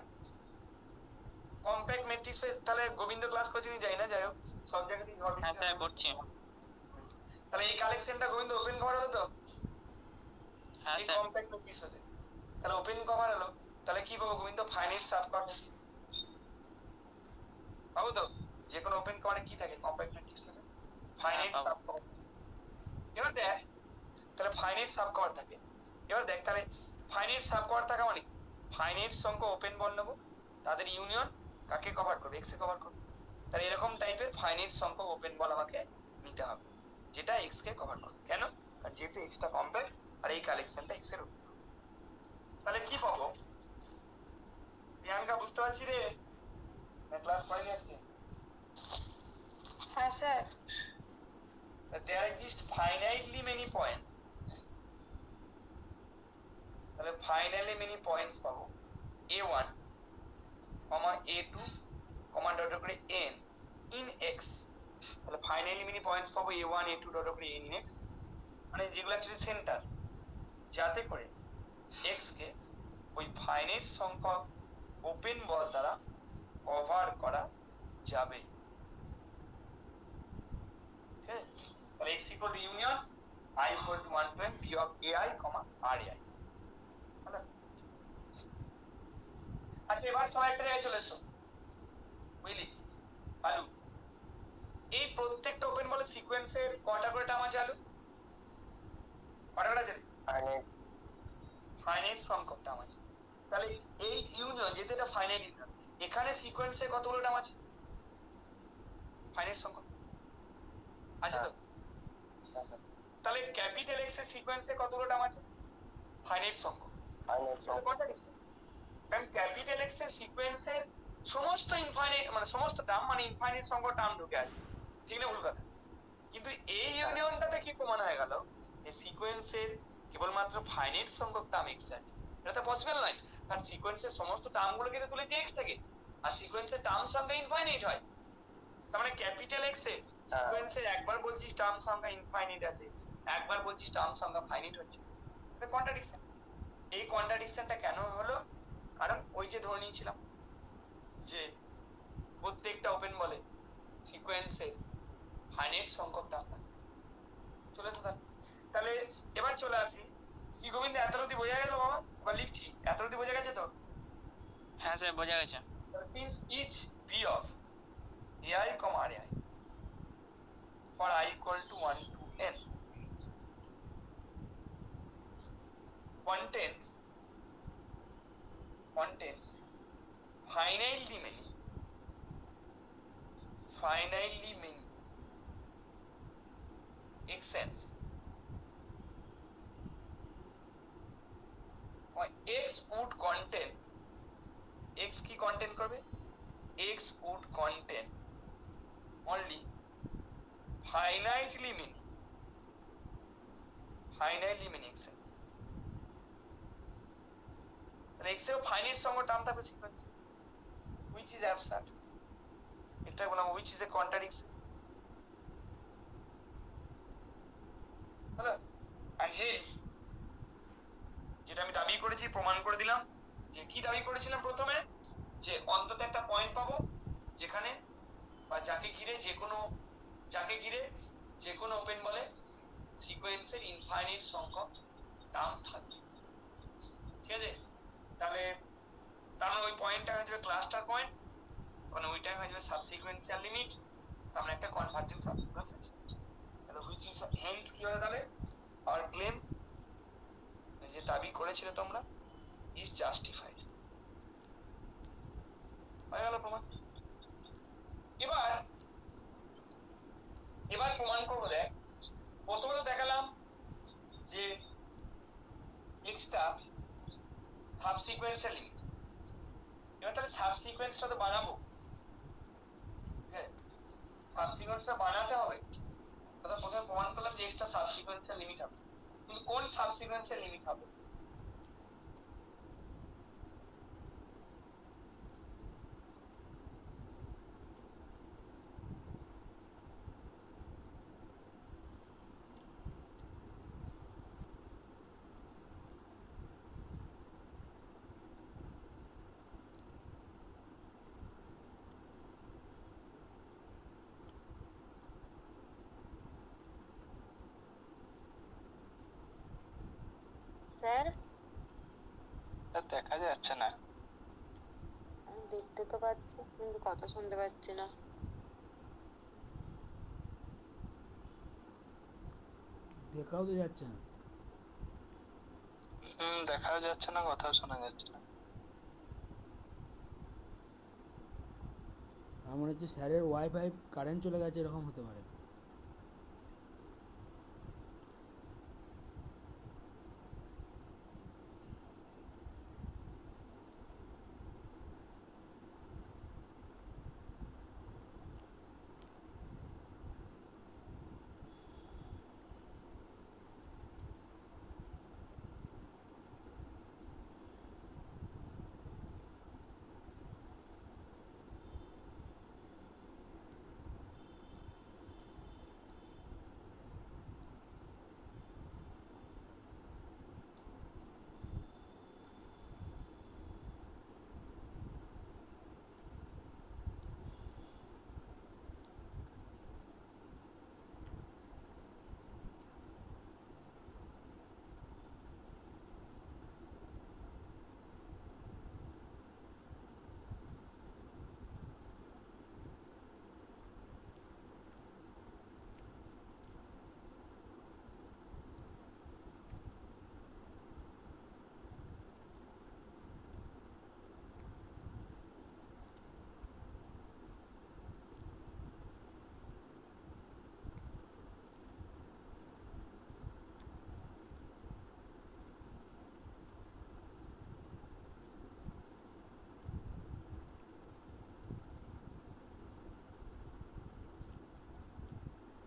কম্প্যাক্ট মেট্রিক স্পেস। তাহলে গোবিন্দ ক্লাস কোচিং যাই না, যাই হোক সব জায়গাতেই হবে। হ্যাঁ স্যার করছি। তাহলে এই কালেকশনটা গোবিন্দ ওপেন কভার হলো তো? হ্যাঁ এই স্যার। কম্প্যাক্ট মেট্রিক স্পেস তাহলে ওপেন কভার হলো। তাহলে কি পাবো গোবিন্দ? ফাইনাইট সাবকভার পাবো তো? যে কোনো ওপেন কভারে কি থাকে? কম্প্যাক্ট মেট্রিক স্পেসে ফাইনাইট পাবো। সাবকভার। এবার দেখ, তাহলে ফাইনাইট সাবকভার থাকে। এবার দেখ, তাহলে ফাইনাইট সাবকভার থাকা মানে ফাইনাইট সংখ্যক ওপেন বল নেবো, তাদের ইউনিয়ন কাকে কভার করবে? এক্স এ কভার করবে। তাহলে এরকম টাইপের ফাইনাইট সংখ্যক ওপেন বল আমাকে নিতে হবে, যেটা এক্স কে কভার করবে। কেন? কারণ যেহেতু এক্সটা কম্প্যাক্ট আর এই কালেকশনটা এক্স এর উপর। তাহলে কি পাবো? প্রিয়াঙ্কা বুঝতে পারছি রে, ক্লাস করেনি আজকে? হ্যাঁ sir. There exist finitely many points. তাহলে finitely many points পাবো a1, a2, ডট করে n in x। তাহলে finitely many points পাবো a1, a2 ডট করে n in x, মানে যেগুলো অ্যাকচুয়ালি সেন্টার, যাতে করে x কে ওই ফাইনাইট সংখ্যক ওপেন বল দ্বারা কভার করা যাবে। ঠিক আছে? তাহলে x equal to union I equal to 1 to n p of ai, rai। আচ্ছা এবার সবাই একটা জায়গায় চলে এসো, বুঝলি আলু? এই প্রত্যেকটা ওপেন বলে সিকোয়েন্সের কটা করে টার্ম আছে আলু? কটা করে আছে? ফাইনাইট সংখ্যক টার্ম আছে। তাহলে এই ইউনিয়ন, যেহেতু এটা ফাইনাইট ইউনিয়ন, এখানে সিকোয়েন্সে কতগুলো টার্ম আছে? ফাইনাইট সংখ্যক আছে তো? তাহলে ক্যাপিটাল এক্স এর সিকোয়েন্সে কতগুলো টার্ম আছে? ফাইনাইট সংখ্যক। কারণ ক্যাপিটাল এক্স এর সিকোয়েন্সের সমস্ত ইনফাইনাইট, মানে সমস্ত টার্ম, মানে ইনফাইনাইট সংখ্যক টার্ম ঢুকে আছে, ঠিক না ভুল কথা? কিন্তু এই ইউনিয়নটাতে কি প্রমাণ হয়ে গেল? যে সিকোয়েন্সের কেবলমাত্র ফাইনাইট সংখ্যক টার্ম এক্স আছে। এটা তো পসিবল নয়, কারণ সিকোয়েন্সের সমস্ত টার্ম গুলো কিন্তু তুলেছি এক্স থেকে, আর সিকোয়েন্সের টার্ম সংখ্যা ইনফাইনাইট হয়। তার মানে ক্যাপিটাল এক্স এর সিকোয়েন্সের একবার বলছিস টার্ম সংখ্যা ইনফাইনাইট আছে, একবার বলছিস টার্ম সংখ্যা ফাইনাইট হচ্ছে। এটা কন্ট্রাডিকশন। এই কন্ট্রাডিকশনটা কেন হলো? কারণ ওই যে ধরে নিয়েছিলাম যে প্রত্যেকটা ওপেন বলে সিকোয়েন্সে ফাইনাইট সংখ্যক টার্ম থাকে। চলে আসো তাহলে এবার চলে আসি। কি গোবিন্দ এত অবধি বোঝা গেল বাবা? বা লিখছি, এত অবধি বোঝা গেছে তো? হ্যাঁ স্যার বোঝা গেছে। Since each p of ai, rai for I equal to 1 to n contains finitely many extents, x would contain, x কি কন্টেন্ট করবে? x would contain only finitely many extents। তাহলে x এর ফাইনাইট সংখ্যক term থাকবে sequence, which is absurd। এটা বললাম which is a contradiction। হলো? and hence যেটা আমি দাবি করেছি, প্রমাণ করে দিলাম। যে কি দাবি করেছিলাম প্রথমে? যে অন্তত একটা পয়েন্ট পাবো যেখানে বা যাকে ঘিরে যে কোনো ওপেন বলে সিকোয়েন্সের ইনফাইনাইট সংখ্যক টার্ম থাকবে। ঠিক আছে, তাহলে তার মানে ওই পয়েন্টটা হয়ে যাবে ক্লাস্টার পয়েন্ট, মানে ওইটা হয়ে যাবে সাবসিকোয়েন্সিয়াল লিমিট, তার মানে একটা কনভার্জিং সাবসিকোয়েন্স আছে। তাহলে হুইচ ইজ হেন্স কি হয়ে গেলে আর ক্লেম যে দাবি করেছিলে তোমরা ইজ জাস্টিফাইড হয়ে গেল প্রমাণ। এবার প্রমাণ করবো। দেখ, প্রথমে তো দেখালাম যে এক্সটা সাবসিকোয়েন্সিয়াল লিমিট। এবার তাহলে সাবসিকোয়েন্সটা তো বানাবো, সাবসিকোয়েন্সটা বানাতে হবে। প্রথমে প্রমাণ করলাম যে এক্সটা সাবসিকোয়েন্সিয়াল লিমিট হবে, কিন্তু কোন সাবসিকোয়েন্সিয়াল লিমিট হবে? স্যার দেখা যাচ্ছে না। আমি দেখতে তো পাচ্ছি কিন্তু কথা শুনতে পাচ্ছি না। দেখাও তো যাচ্ছে না। দেখাও যাচ্ছে না, কথাও শোনা যাচ্ছে না। আমার মনে হচ্ছে স্যারের ওয়াইফাই কারেন্ট চলে গেছে, এরকম হতে পারে।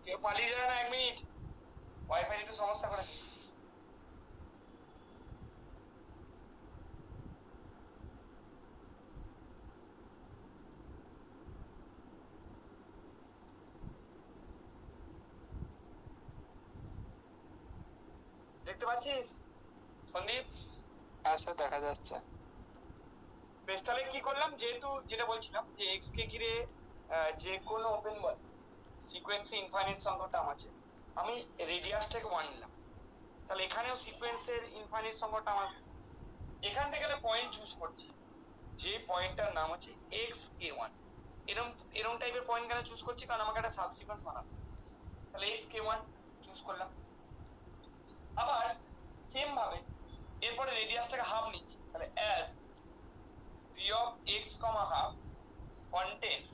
কেউ পালিয়ে যাবে না, 1 মিনিট, ওয়াইফাই একটু সমস্যা করেছে। দেখতে পাচ্ছিস সন্দীপ? হ্যাঁ স্যার, দেখা যাচ্ছে। বেশ, তাহলে কি করলাম, যেহেতু যেটা বলছিলাম যে এক্স কে ঘিরে যে কোনো ওপেন বল সিকোয়েন্সে ইনফাইনাইট সংখ্যক টার্ম আছে, আমি রেডিয়াসটাকে 1 নিলাম, তাহলে এখানেও সিকোয়েন্সের ইনফাইনাইট সংখ্যক টার্ম আছে। এখান থেকে একটা পয়েন্ট চুজ করছি, যে পয়েন্টটার নাম হচ্ছে xk1। এরকম টাইপের পয়েন্ট কেন চুজ করছি? কারণ আমাকে একটা সাবসিকোয়েন্স বানাতে, তাহলে xk1 চুজ করলাম। আবার সেম ভাবে এরপরে রেডিয়াসটাকে হাফ নিচ্ছি, তাহলে as p of x, half contains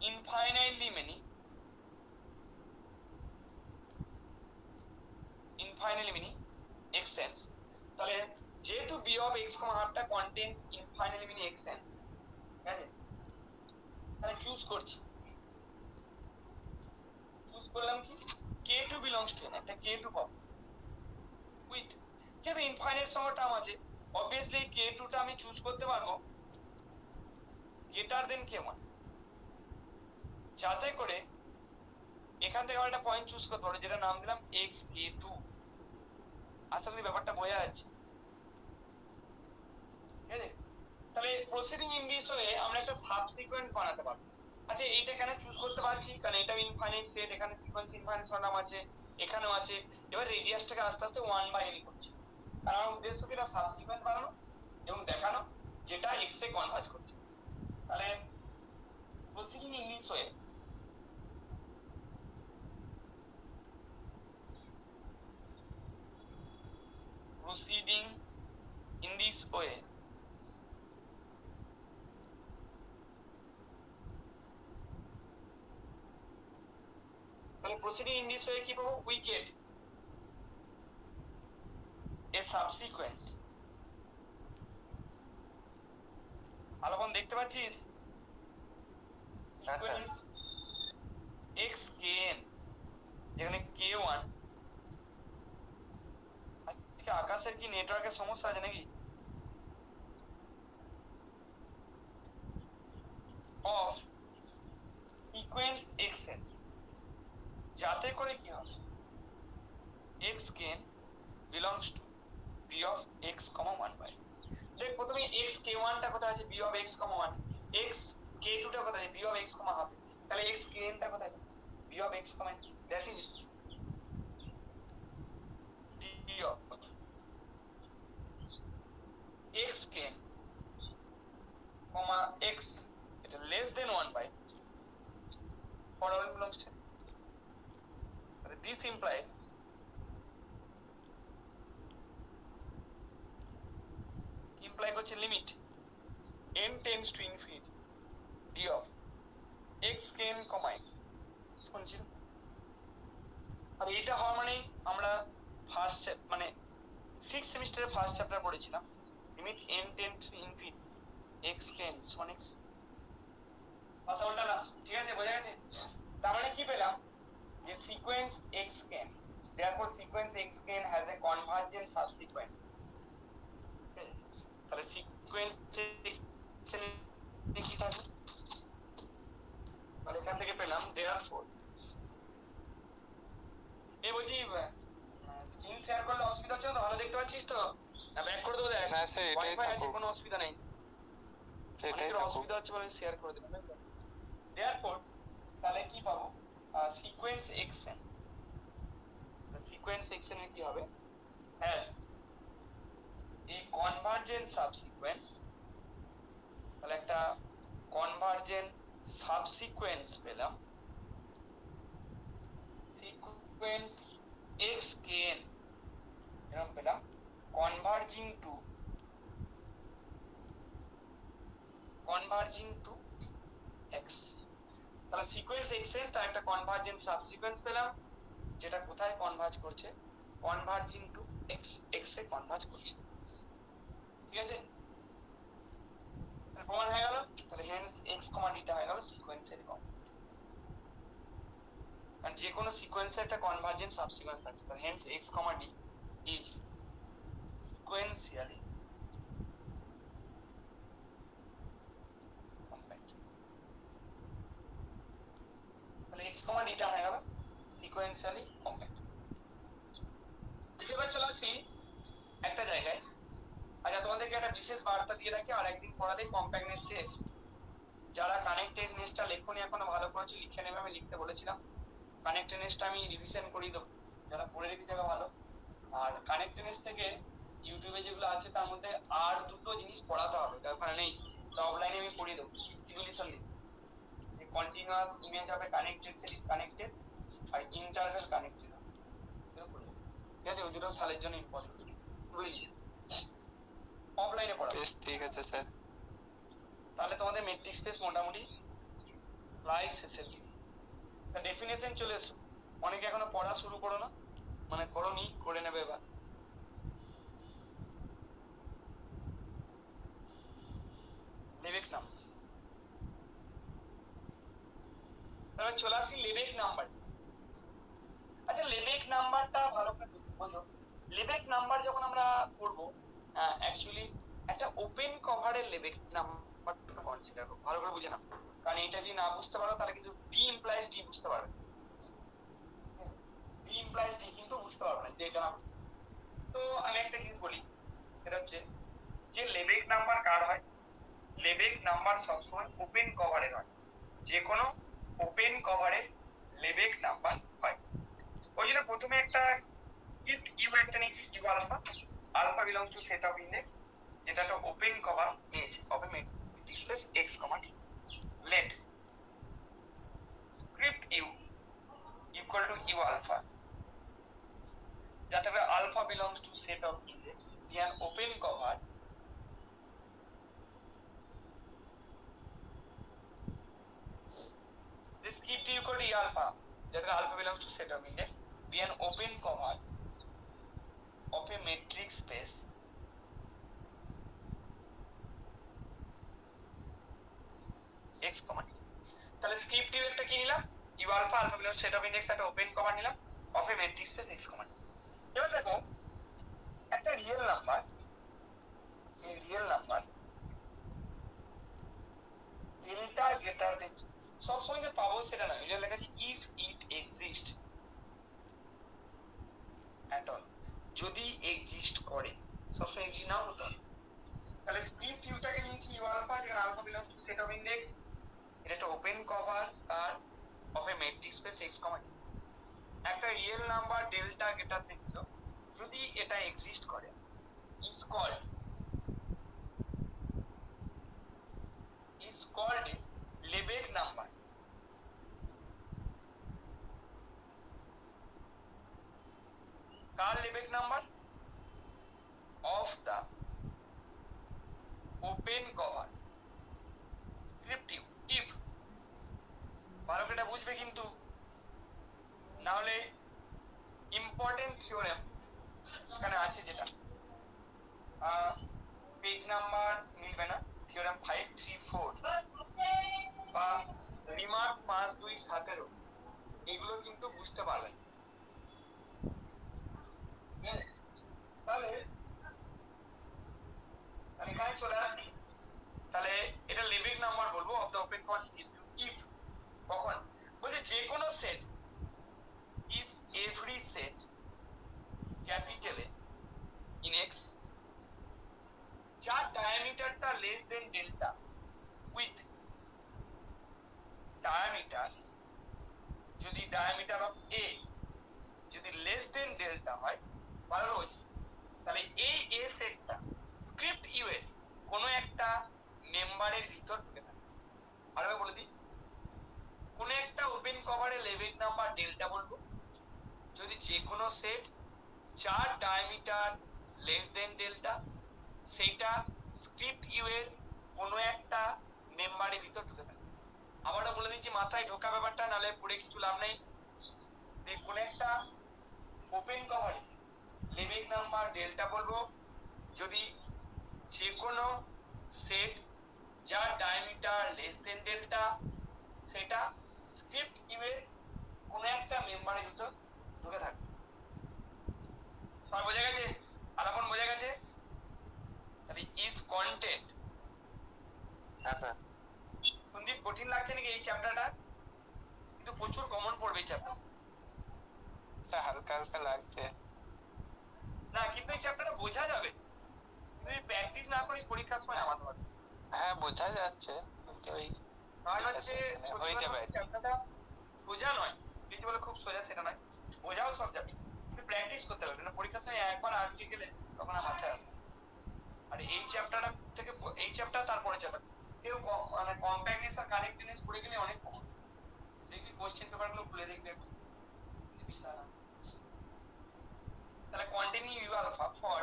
infinitely many extents, তাহলে যেহেতু b of x, half টা contains infinitely many extents, ঠিক আছে, তাহলে চুজ করলাম কি k2 belongs to n, একটা k2 পাবো উইথ, যেহেতু ইনফাইনাইট সংখ্যক টার্ম আছে obviously k2 টা আমি চুজ করতে পারবো greater than k1, যাতে করে এখান থেকে আমরা একটা পয়েন্ট চুজ করতে পারবো যেটা নাম দিলাম xk2। আশা করি ব্যাপারটা বোঝা যাচ্ছে। ঠিক আছে? তাহলে প্রসিডিং ইন দিস ওয়ে আমরা একটা সাবসিকোয়েন্স বানাতে পারবো। আচ্ছা এইটা কেন চুজ করতে পারছি? কারণ এটা ইনফাইনাইট সেট, এখানে সিকোয়েন্স ইনফাইনাইট নাম আছে, এখানেও আছে। এবার রেডিয়াসটাকে আস্তে আস্তে 1/n করছি, কারণ আমার উদ্দেশ্য কি এটা সাবসিকোয়েন্স বানানো এবং দেখানো যেটা এক্স এ কনভার্জ করছে। তাহলে proceeding in this way proceeding in this way তাহলে proceeding in this way কি পাবো? we get a subsequence। আলোকন দেখতে পাচ্ছিস? সিকোয়েন্স xkn, যেখানে k1। আজকে আকাশের কি নেটওয়ার্কের সমস্যা আছে নাকি? অফ সিকোয়েন্স xn, যাতে করে কি হবে xkn belongs to b of x, 1/. দেখ প্রথমে xk1 টা কোথায় আছে? b of x, 1। xk2 টা কোথায় আছে? b of x, half। তাহলে xkn টা কোথায়? b of x, that is b of xkn, x, এটা less than 1/, for all belongs to। This implies করছে limit n tends to infinity d of xkn, x শুনছি। আর এটা হওয়া মানে আমরা ফার্স্ট মানে 6th সেমিস্টারে ফার্স্ট চ্যাপ্টার পড়েছিলাম, limit n tends to infinity xkn, x। কথা বলটা না, ঠিক আছে? বোঝা গেছে? তার মানে কি পেলাম? যে sequence xkn, therefore sequence xkn has a convergent subsequence। তাহলে সিকোয়েন্স xkn কি থাকে? তাহলে এখান থেকে পেলাম therefore এই বলছি স্ক্রিন শেয়ার করলে অসুবিধা হচ্ছে না? ভালো দেখতে পাচ্ছিস তো? না ব্যাক করে দেবো? দেখ না স্যার, এটাই ওয়াইফাই আছে, থাকুক। কোনো অসুবিধা নেই। সেটাই অনেকের থাকুক। অসুবিধা হচ্ছে বলে শেয়ার করে দেবেন। therefore তাহলে কি পাবো? সিকোয়েন্স xn, সিকোয়েন্স xn এর কি হবে? has a convergent subsequence। তাহলে একটা convergent subsequence পেলাম, সিকোয়েন্স xkn এরকম পেলাম, converging to x। তাহলে সিকোয়েন্স xn তার একটা কনভার্জেন্ট সাবসিকোয়েন্স পেলাম, যেটা কোথায় কনভার্জ করছে? কনভার্জিং টু x, x এ কনভার্জ করছে। ঠিক আছে? প্রমাণ হয়ে গেল। তাহলে হেন্স x, d টা হয়ে গেল সিকোয়েন্সের ফর্ম। কারণ যে কোনো সিকোয়েন্সের একটা কনভার্জেন্ট সাবসিকোয়েন্স থাকছে, তাহলে hence x, d is sequentially compact. তাহলে x, d টা হয়ে গেল সিকোয়েন্সিয়ালি কম্প্যাক্ট। এবার চলে আসি একটা জায়গায়। আচ্ছা তোমাদেরকে একটা বিশেষ বার্তা দিয়ে রাখি, আর একদিন পড়ালেই কম্প্যাক্টনেস শেষ। যারা কানেক্টেডনেসটা লেখনি এখনো ভালো করেছি, লিখে নেবে, আমি লিখতে বলেছিলাম। কানেক্টেডনেসটা আমি রিভিশন করিয়ে দেবো, যারা পড়ে রেখে যাবে ভালো। আর কানেক্টেডনেস থেকে ইউটিউবে যেগুলো আছে তার মধ্যে আর দুটো জিনিস পড়াতে হবে, ওখানে নেই, তো অফলাইনে আমি পড়িয়ে দেবো। রিভলিউশন দিই, কন্টিনিউয়াস ইমেজ হবে কানেক্টেড, সিরিজ কানেক্টেড, আর ইন্টারভেল কানেক্টেড। ঠিক আছে? ওই দুটো সালের জন্য ইম্পর্টেন্ট, বুঝলি? অফলাইনে পড়া। বেশ, ঠিক আছে স্যার। তাহলে তোমাদের ম্যাট্রিক্স টেস্ট মোটামুটি প্রায় শেষের দিকে। তা ডেফিনেশন চলে এসো। অনেকে এখনো পড়া শুরু করো না, মানে করোনি, করে নেবে এবার। লেবেক নাম্বার। এবার চলে আসি লেবেক নাম্বার। আচ্ছা লেবেক নাম্বারটা ভালো করে বোঝো। লেবেক নাম্বার যখন আমরা করবো, অ্যাকচুয়ালি একটা ওপেন কভারের লেবেক নাম্বারটা কনসিডার করো, ভালো করে বুঝে নাও। কারণ এটা যদি না বুঝতে পারো তাহলে কিন্তু বি ইমপ্লাইজ ডি বুঝতে পারবে, বি ইমপ্লাইজ ডি কিন্তু বুঝতে পারবে না, যে এটা না। তো আমি একটা জিনিস বলি, সেটা হচ্ছে যে লেবেক নাম্বার নাম্বার সবসময় ওপেন কভারের হয়, যে কোনো ওপেন কভারের লেবেক নাম্বার হয়। ওই জন্য প্রথমে একটা স্কিপ ইউ একটা নিয়েছি, U alpha, alpha belongs to set of index, যেটা একটা ওপেন কভার নিয়েছি, open metrics space X comma T. Let script U equal to U alpha, যাতে alpha belongs to set of index be an open cover script u equal to e alpha, that alpha belongs to set of index, be an open cover of a metric space x comma t। তাহলে script u একটা কি নিলাম, u alpha, alpha belongs to set of index একটা open cover নিলাম of a metric space x comma t। এবার দেখো একটা real number, এই রিয়েল নাম্বার ডেল্টা গ্রেটার দেন, সব সময় যে পাবো সেটা না, এটা লেখা আছে if it exist at all, যদি এক্সিস্ট করে, সবসময় এক্সিস্ট নাও হতে হবে। তাহলে স্ক্রিপ্ট ইউটাকে নিয়েছি ইউ আলফা, যেখানে alpha belongs to set of index, এটা একটা ওপেন কভার আর of a metric space X comma T. একটা real number delta greater than দিল, যদি এটা এক্সিস্ট করে, ইজ কল্ড লেবেক নাম্বার। কার Lebesgue number? Of the open cover script U if. ভালো করে বুঝবে কিন্তু, না হলে ইম্পর্টেন্ট থিওরেম এখানে আছে, যেটা পেজ নাম্বার মিলবে না, থিওরেম 534 বা রিমার্ক 5217, এগুলো কিন্তু বুঝতে পারবেন। তাহলে এখানে চলে আসি, তাহলে এটা লেবেক নাম্বার বলবো of the open cover script if. কখন বলছে? যে কোনো সেট, ইফ এভরি সেট ক্যাপিটালে ইন এক্স, যার ডায়ামিটারটা less than delta, with diameter, যদি ডায়ামিটার অফ এ যদি লেস দেন ডেল্টা হয়, ভালো হয়েছে, তাহলে এই এ সেটটা স্ক্রিপ্ট ইউ এর কোনো একটা মেম্বারের ভিতর ঢুকে থাকে। ভালো বলে দিই, কোনো একটা ওপেন কভারে লেবেক নাম্বার ডেল্টা বলবো, যদি যে কোনো সেট যার ডায়ামিটার লেস দেন ডেল্টা, সেটা স্ক্রিপ্ট ইউ এর কোনো একটা মেম্বারের ভিতর ঢুকে থাকে। আবারও বলে দিচ্ছি, মাথায় ঢোকা ব্যাপারটা, নালে পড়ে কিছু লাভ নেই। কোনো একটা ওপেন কভারে লেবেক নাম্বার ডেল্টা বলবো, যদি যে কোনো সেট যার ডায়ামিটার লেস দেন ডেল্টা, সেটা স্ক্রিপ্ট ইউ এর কোনো একটা মেম্বারের ভিতর ঢুকে থাকে। সব বোঝা গেছে? আলাপন বোঝা গেছে? তাহলে ইজ কন্টেন্ট। হ্যাঁ স্যার। সন্দীপ, কঠিন লাগছে নাকি এই চ্যাপ্টারটা? কিন্তু প্রচুর কমন পড়বে এই চ্যাপ্টার। হালকা হালকা লাগছে না, কিন্তু এই চ্যাপ্টারটা বোঝা যাবে, তুই প্র্যাকটিস না করিস পরীক্ষার সময় আমাদের হবে। হ্যাঁ বোঝা যাচ্ছে, কিন্তু ওই কারণ হচ্ছে হয়ে যাবে। চ্যাপ্টারটা সোজা নয়, কিছু বলে খুব সোজা সেটা নয়, বোঝাও সব যাবে, তুই প্র্যাকটিস করতে পারবি না। পরীক্ষার সময় একবার আটকে গেলে তখন আর মাথায় আসবে। আর এই চ্যাপ্টারটা থেকে, এই চ্যাপ্টার তারপরে চ্যাপ্টার, কেউ মানে কম্প্যাক্টনেস আর কানেক্টেডনেস পড়ে গেলে অনেক কমন। দেখবি কোশ্চেন পেপার গুলো খুলে দেখবে, তাহলে continue U alpha for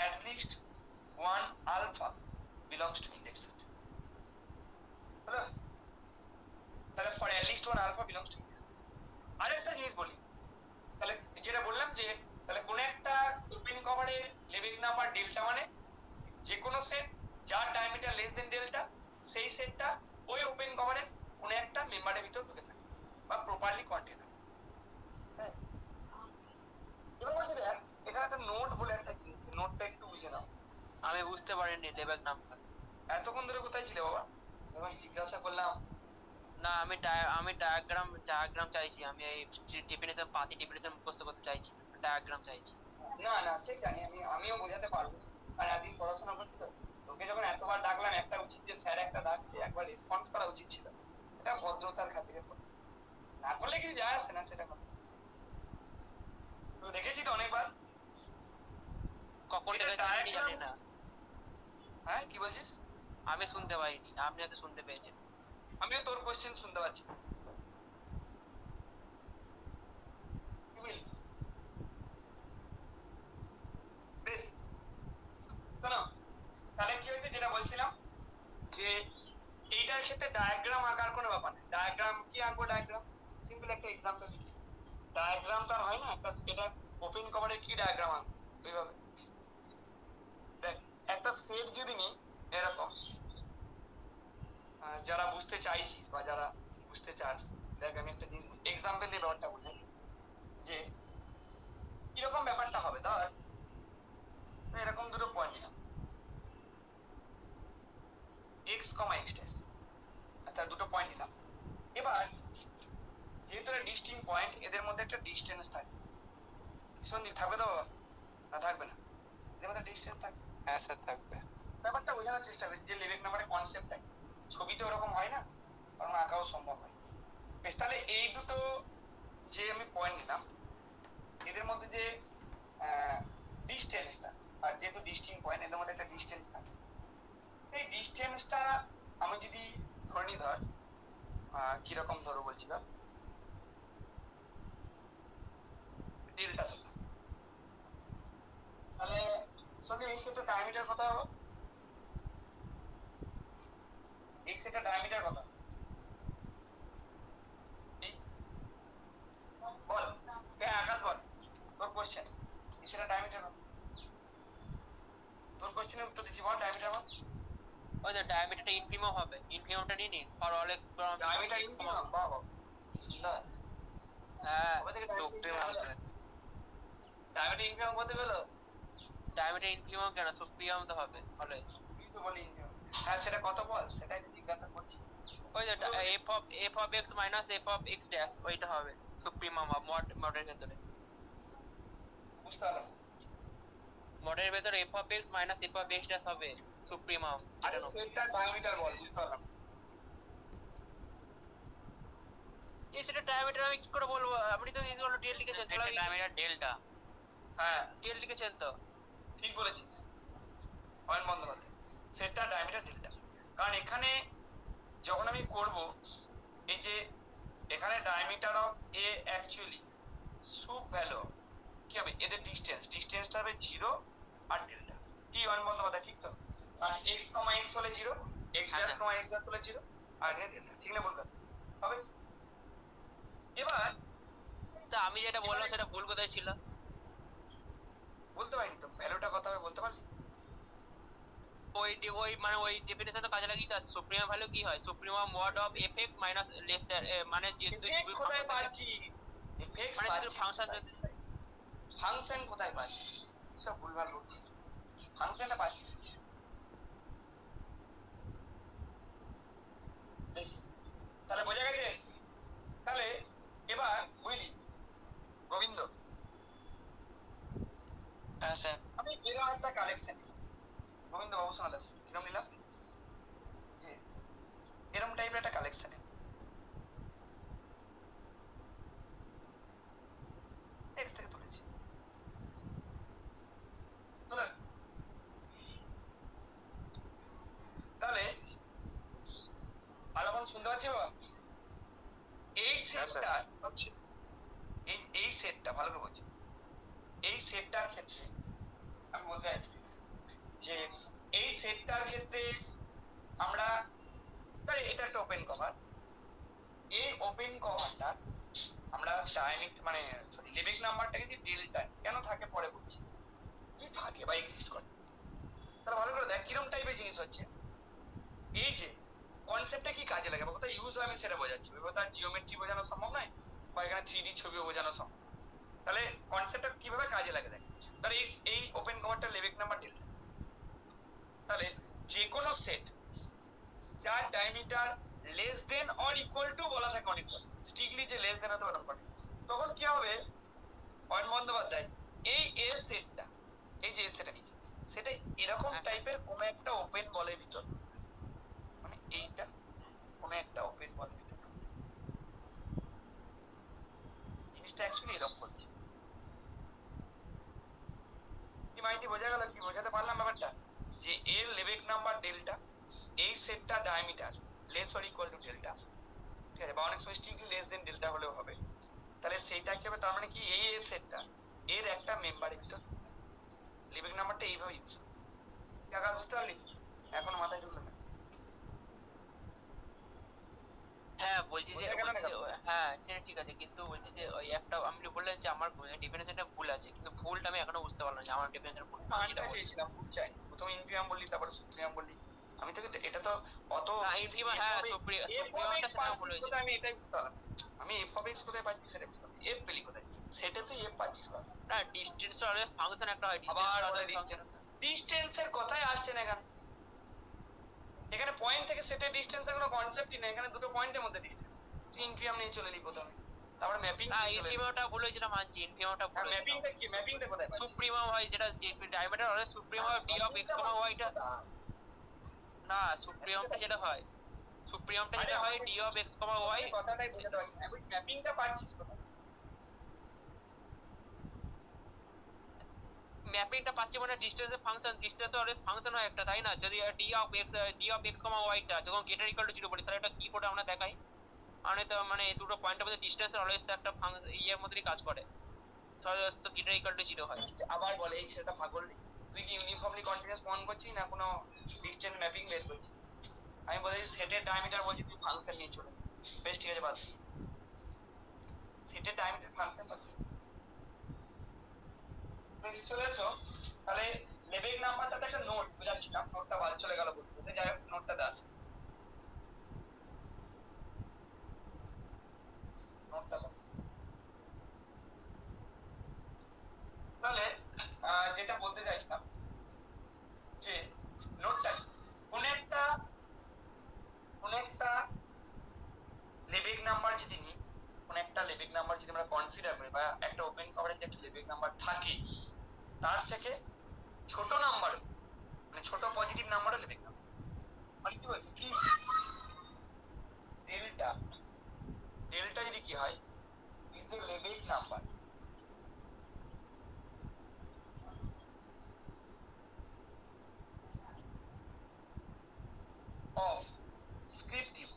at least one alpha belongs to index set। হলো? তাহলে for at least one alpha belongs to index set। আরেকটা জিনিস বলি, তাহলে যেটা বললাম যে, তাহলে কোন একটা ওপেন কভারে লেবেক নাম্বার ডেল্টা, মানে যে কোনো সেট যার ডায়ামিটার লেস দেন ডেল্টা, সেই সেটটা ওই ওপেন কভারে কোন একটা মেম্বারের ভিতর ঢুকে থাকে বা প্রপারলি কন্টেন্ট। হ্যাঁ, এবার বলছি দেখ, এখানে একটা নোট বলে একটা জিনিস, নোটটা একটু বুঝে নাও। আমি বুঝতে পারিনি লেবেক নাম্বার। এতক্ষণ ধরে কোথায় ছিলে বাবা? যখন জিজ্ঞাসা করলাম। না, আমি ডায়াগ্রাম চাইছি, আমি এই ডেফিনিশন পাতি ডেফিনিশন মুখস্থ করতে চাইছি, ডায়াগ্রাম চাইছি। না না, সে জানি, আমিও বোঝাতে পারবো। সারাদিন পড়াশোনা করছি তো, তোকে যখন এতবার ডাকলাম, একটা উচিত যে স্যার একটা ডাকছে, একবার রেসপন্স করা উচিত ছিল। এটা ভদ্রতার খাতিরে করো। না করলে কিছু যায় আসে না, সেটা কথা। তো দেখেছি তো অনেকবার। কখন এটা ডেকেছে আমি diagram- জানি না, হ্যাঁ কি বলছিস? আমি শুনতে পাইনি, আপনি হয়তো শুনতে পেয়েছেন। আমিও তোর কোশ্চেন শুনতে পাচ্ছি। কি বললি? বেশ, শোনো, তাহলে কি হচ্ছে যেটা বলছিলাম, যে এইটার ক্ষেত্রে ডায়াগ্রাম আঁকার কোনো ব্যাপার নেই। ডায়াগ্রাম কি আঁকবো? ডায়াগ্রাম সিম্পল একটা এক্সাম্পল দিচ্ছি। ডায়াগ্রাম তো আর হয় না, এটা ওপেন কভারের কি ডায়াগ্রাম আঁকবো ওইভাবে। দেখ, একটা সেট যদি নিই এরকম, যারা বুঝতে চাইছিস বা যারা বুঝতে চাস, দেখ আমি একটা জিনিস এক্সাম্পল দিয়ে ব্যাপারটা বুঝাই, যে কিরকম ব্যাপারটা হবে। ধর এরকম দুটো পয়েন্ট নিলাম, x, x ড্যাশ, আচ্ছা দুটো পয়েন্ট নিলাম। এবার যেহেতু এটা ডিস্টিংক্ট পয়েন্ট, এদের মধ্যে একটা ডিসটেন্স থাকে। সন্দীপ থাকবে তো বাবা? না থাকবে না, এদের মধ্যে ডিসটেন্স থাকবে। হ্যাঁ স্যার থাকবে। ব্যাপারটা বোঝানোর চেষ্টা করি যে লেবেক নাম্বারের কনসেপ্টটা। ছবিতে ওরকম হয় না, কারণ আঁকাও সম্ভব হয়। বেশ, তাহলে এই দুটো যে আমি পয়েন্ট নিলাম, এদের মধ্যে যে ডিসটেন্সটা, আর যেহেতু ডিস্টিংক্ট পয়েন্ট, এদের মধ্যে একটা ডিসটেন্স থাকে। এই ডিসটেন্সটা আমি যদি ধরে নিই, ধর কিরকম ধরো বলছিলাম, ডেল্টা থেকে, তাহলে সঙ্গে এই সেটের ডায়ামিটার কত হবে? এই সেটের ডায়ামিটার কত? বল, হ্যাঁ আকাশ বল, তোর কোশ্চেন। এই সেটের ডায়ামিটার কত? তোর কোশ্চেনের উত্তর দিচ্ছি, বল ডায়ামিটার বল। ওই যে ডায়ামিটারটা ইনফিমাম হবে, ইনফিমামটা নিয়ে নিন for all x from diameter infimum, বাবা না, হ্যাঁ কবে থেকে সুপ্রিম ডায়ামিটার ইনফিমাম কত গেল? ডায়ামিটার ইনফিমাম কেন, সুপ্রিমাম তো হবে অলওয়েজ। তুই তো বলি ইনফিমাম। হ্যাঁ সেটা কত বল, সেটাই তো জিজ্ঞাসা করছি। ওই যে f of x minus f of x dash, ওইটা হবে সুপ্রিমাম মডের ভেতরে। বুঝতে পারলাম। মডের ভেতরে f of x minus f of x dash হবে সুপ্রিমাম। আরে সেটটা ডায়ামিটার বল, বুঝতে পারলাম। এই সেটা ডায়ামিটার আমি কি করে বলবো? আপনি তো ইকুয়াল টু ডেল লিখেছেন, তাহলে ডায়ামিটার ডেল্টা। হ্যাঁ ডেল লিখেছেন তো? ঠিক বলেছিস অয়ন বন্দ্যোপাধ্যায়, সেটটা ডায়ামিটার ডেল্টা। কারণ এখানে যখন আমি করব, এই যে এখানে diameter of A actually soup value কি হবে, এদের ডিসটেন্সটা হবে 0 আর ডেল্টা। কি অয়ন বন্দ্যোপাধ্যায় ঠিক তো? আর x, x হলে 0, x ড্যাশ, x ড্যাশ হলে 0, আর ডেল্টা, ঠিক না? বলতে হবে। এবার তো আমি যেটা বললাম সেটা ভুল কোথায় ছিল? বলতে পারিনি তো, ভ্যালুটা কত হবে বলতে পারলি? ওই মানে ওই ডেফিনিশন তো কাজে লাগিয়ে তো সুপ্রিমাম ভ্যালু কি হয়? Supremum mod of fx minus less than, মানে যেহেতু fx কোথায় পাচ্ছি? fx মানে পাচ্ছি, যদি ফাংশন যদি ফাংশন কোথায় পাচ্ছি? সব ভুলভাল বলছিস। ফাংশনটা পাচ্ছি বেশ, তাহলে বোঝা গেছে। তাহলে এবার বুঝলি গোবিন্দ, হ্যাঁ স্যার আমি এরকম একটা কালেকশন গোবিন্দ বাবু শোনা দেব, এরকম নিলাম যে এরকম টাইপের একটা কালেকশন এক্স থেকে তুলেছি, তাহলে ভালো শুনতে পাচ্ছি বাবা? এই সেটটা এই সেটটা ভালো করে বলছি, এই সেটটার ক্ষেত্রে আমি বলতে চাইছি যে এই সেটটার ক্ষেত্রে আমরা, তাহলে এটা একটা ওপেন কভার, এই ওপেন কভারটা আমরা ডায়ামিটার মানে সরি লেবেক নাম্বারটাকে যে ডেল্টা কেন থাকে পরে বলছি, কি থাকে বা এক্সিস্ট করে। তাহলে ভালো করে দেখ কিরকম টাইপের জিনিস হচ্ছে। এই যে কনসেপ্টটা কি কাজে লাগে বা কোথায় ইউজ হয় আমি সেটা বোঝাচ্ছি, কোথাও জিওমেট্রি বোঝানো সম্ভব নয় বা এখানে 3D ছবিও বোঝানো সম্ভব। তাহলে কনসেপ্টটা কিভাবে কাজে লাগে দেখ। তাহলে এই ওপেন কভারটা লেবেক নাম্বার ডেল্টা, তাহলে যে কোনো সেট যার diameter less than or equal two বলা থাকে অনেক, স্ট্রিক্টলি যে লেস দেন হতে পারে, তখন কি হবে অয়ন বন্দ্যোপাধ্যায়, এই এর সেটটা, এই যে এর সেটটা নিচ্ছে, সেটা এরকম আচ্ছা। টাইপের কোনো একটা ওপেন বলের ভিতর, মানে এইটা কোনো একটা ওপেন বলের ভিতর জিনিসটা অ্যাকচুয়ালি এরকম করছে। কি মাইতি বোঝা গেল? কি বোঝাতে পারলাম ব্যাপারটা? যে এর লেবেক নাম্বার ডেল্টা, এই সেটটা diameter less or equal to delta, ঠিক আছে, বা অনেক সময় স্ট্রিক্টলি লেস দেন ডেল্টা হলেও হবে। তাহলে সেইটা কি হবে? তার মানে কি এই সেটটা এর একটা মেম্বারের ভিতর লেবেক নাম্বারটা এইভাবে ইউজ হবে। জায়গা বুঝতে পারলি? এখন মাথায় ঢুকলো না? হ্যাঁ বলছি যে বোঝা গেল না বলছি যে ব্যাপারটা? হ্যাঁ সেটা ঠিক আছে, কিন্তু বলছি যে ওই একটা আমি বললেন যে আমার ডেফিনেশনটা ভুল আছে, কিন্তু ভুলটা আমি এখনো বুঝতে পারলাম যে আমার ডেফিনেশন ভুল আমি যেটা মানটা বলছি। চেয়েছিলাম, বুঝছাই, প্রথমে ইনফিয়াম বললি, তারপর সুপ্রিয়াম বললি। আমি তোকে এটা তো অত না ইনফিমা, হ্যাঁ সুপ্রিমামটা সেটা ভুল হয়েছে। আমি এটাই বুঝতে পারলাম। আমি এফ অফ এক্স কোথায় পাচ্ছি সেটা বুঝতে পারলাম। এফ পেলি কোথায়? সেটা তুই এফ পাচ্ছিস না। না ডিস্টেন্স অলওয়েজ ফাংশন একটা হয়, আবার বলে ডিস্টেন্স ডিসটেন্স, ডিসটেন্সের কথাই আসছে না এখানে। এখানে পয়েন্ট থেকে সেটের ডিসটেন্সের কোনো কনসেপ্টই নেই, এখানে দুটো পয়েন্টের মধ্যে ডিসটেন্স। তুই ইনফিয়াম নিয়ে চলে এলি প্রথমে, তারপরে ম্যাপিং না নিয়ে চলে এলি। ইনফিমামটা ভুল হয়েছে, মানছি ইনফিমামটা ভুল হয়েছে। ম্যাপিংটা কি? ম্যাপিংটা কোথায় পাচ্ছিস? সুপ্রিমাম হয় যেটা diameter always supremum D of X comma ওয়াইটা। না সুপ্রিমামটা যেটা হয়, সুপ্রিমামটা যেটা হয় D of X comma Y. কথাটাই বোঝাতে পারছি না, ওই ম্যাপিংটা পাচ্ছিস কোথায়? ম্যাপিংটা পাচ্ছি মানে ডিসটেন্সের ফাংশন, ডিসটেন্স অলওয়েজ ফাংশন হয় একটা, তাই না? যদি ডি অফ এক্স কমা ওয়াইটা যখন গ্রেটার ইকুয়াল টু 0 বলি, তাহলে এটা কি করে আমরা দেখাই? মানে তো মানে এই দুটো পয়েন্টের মধ্যে ডিসটেন্স অলওয়েজ তো একটা ইয়ের মধ্যেই কাজ করে, তাহলে তো গ্রেটার ইকুয়াল টু 0 হয়। আবার বলে এই ছেলেটা পাগল নেই, তুই কি ইউনিফর্মলি কন্টিনিউয়াস মন করছিস না কোনো ডিসটেন্স ম্যাপিং বের করছিস? আমি বলেছি সেটের ডায়ামিটার বলছি, তুই ফাংশন নিয়ে চলে। বেশ ঠিক আছে, বাদ। সেটের ডায়ামিটার ফাংশন বাদ। নেক্সট চলে এসো। তাহলে লেবেক নাম্বারটা একটা নোট বুঝাচ্ছিলাম, নোটটা বাদ চলে গেল বলতে, যাই হোক নোটটা দাস, নোটটা দাস। তাহলে যেটা বলতে চাইছিলাম যে নোটটা কোন একটা লেবেক নাম্বার যদি নিই, কোন একটা লেবেক নাম্বার যদি আমরা কনসিডার করি, বা একটা ওপেন কভারেজ একটা লেবেক নাম্বার থাকে, তার থেকে ছোট নাম্বার, মানে ছোট পজিটিভ নাম্বারও লেবেক নাম্বার। মানে কি বলছে কি, ডেল্টা, ডেল্টা যদি কি হয়, is the Lebesgue number of script U.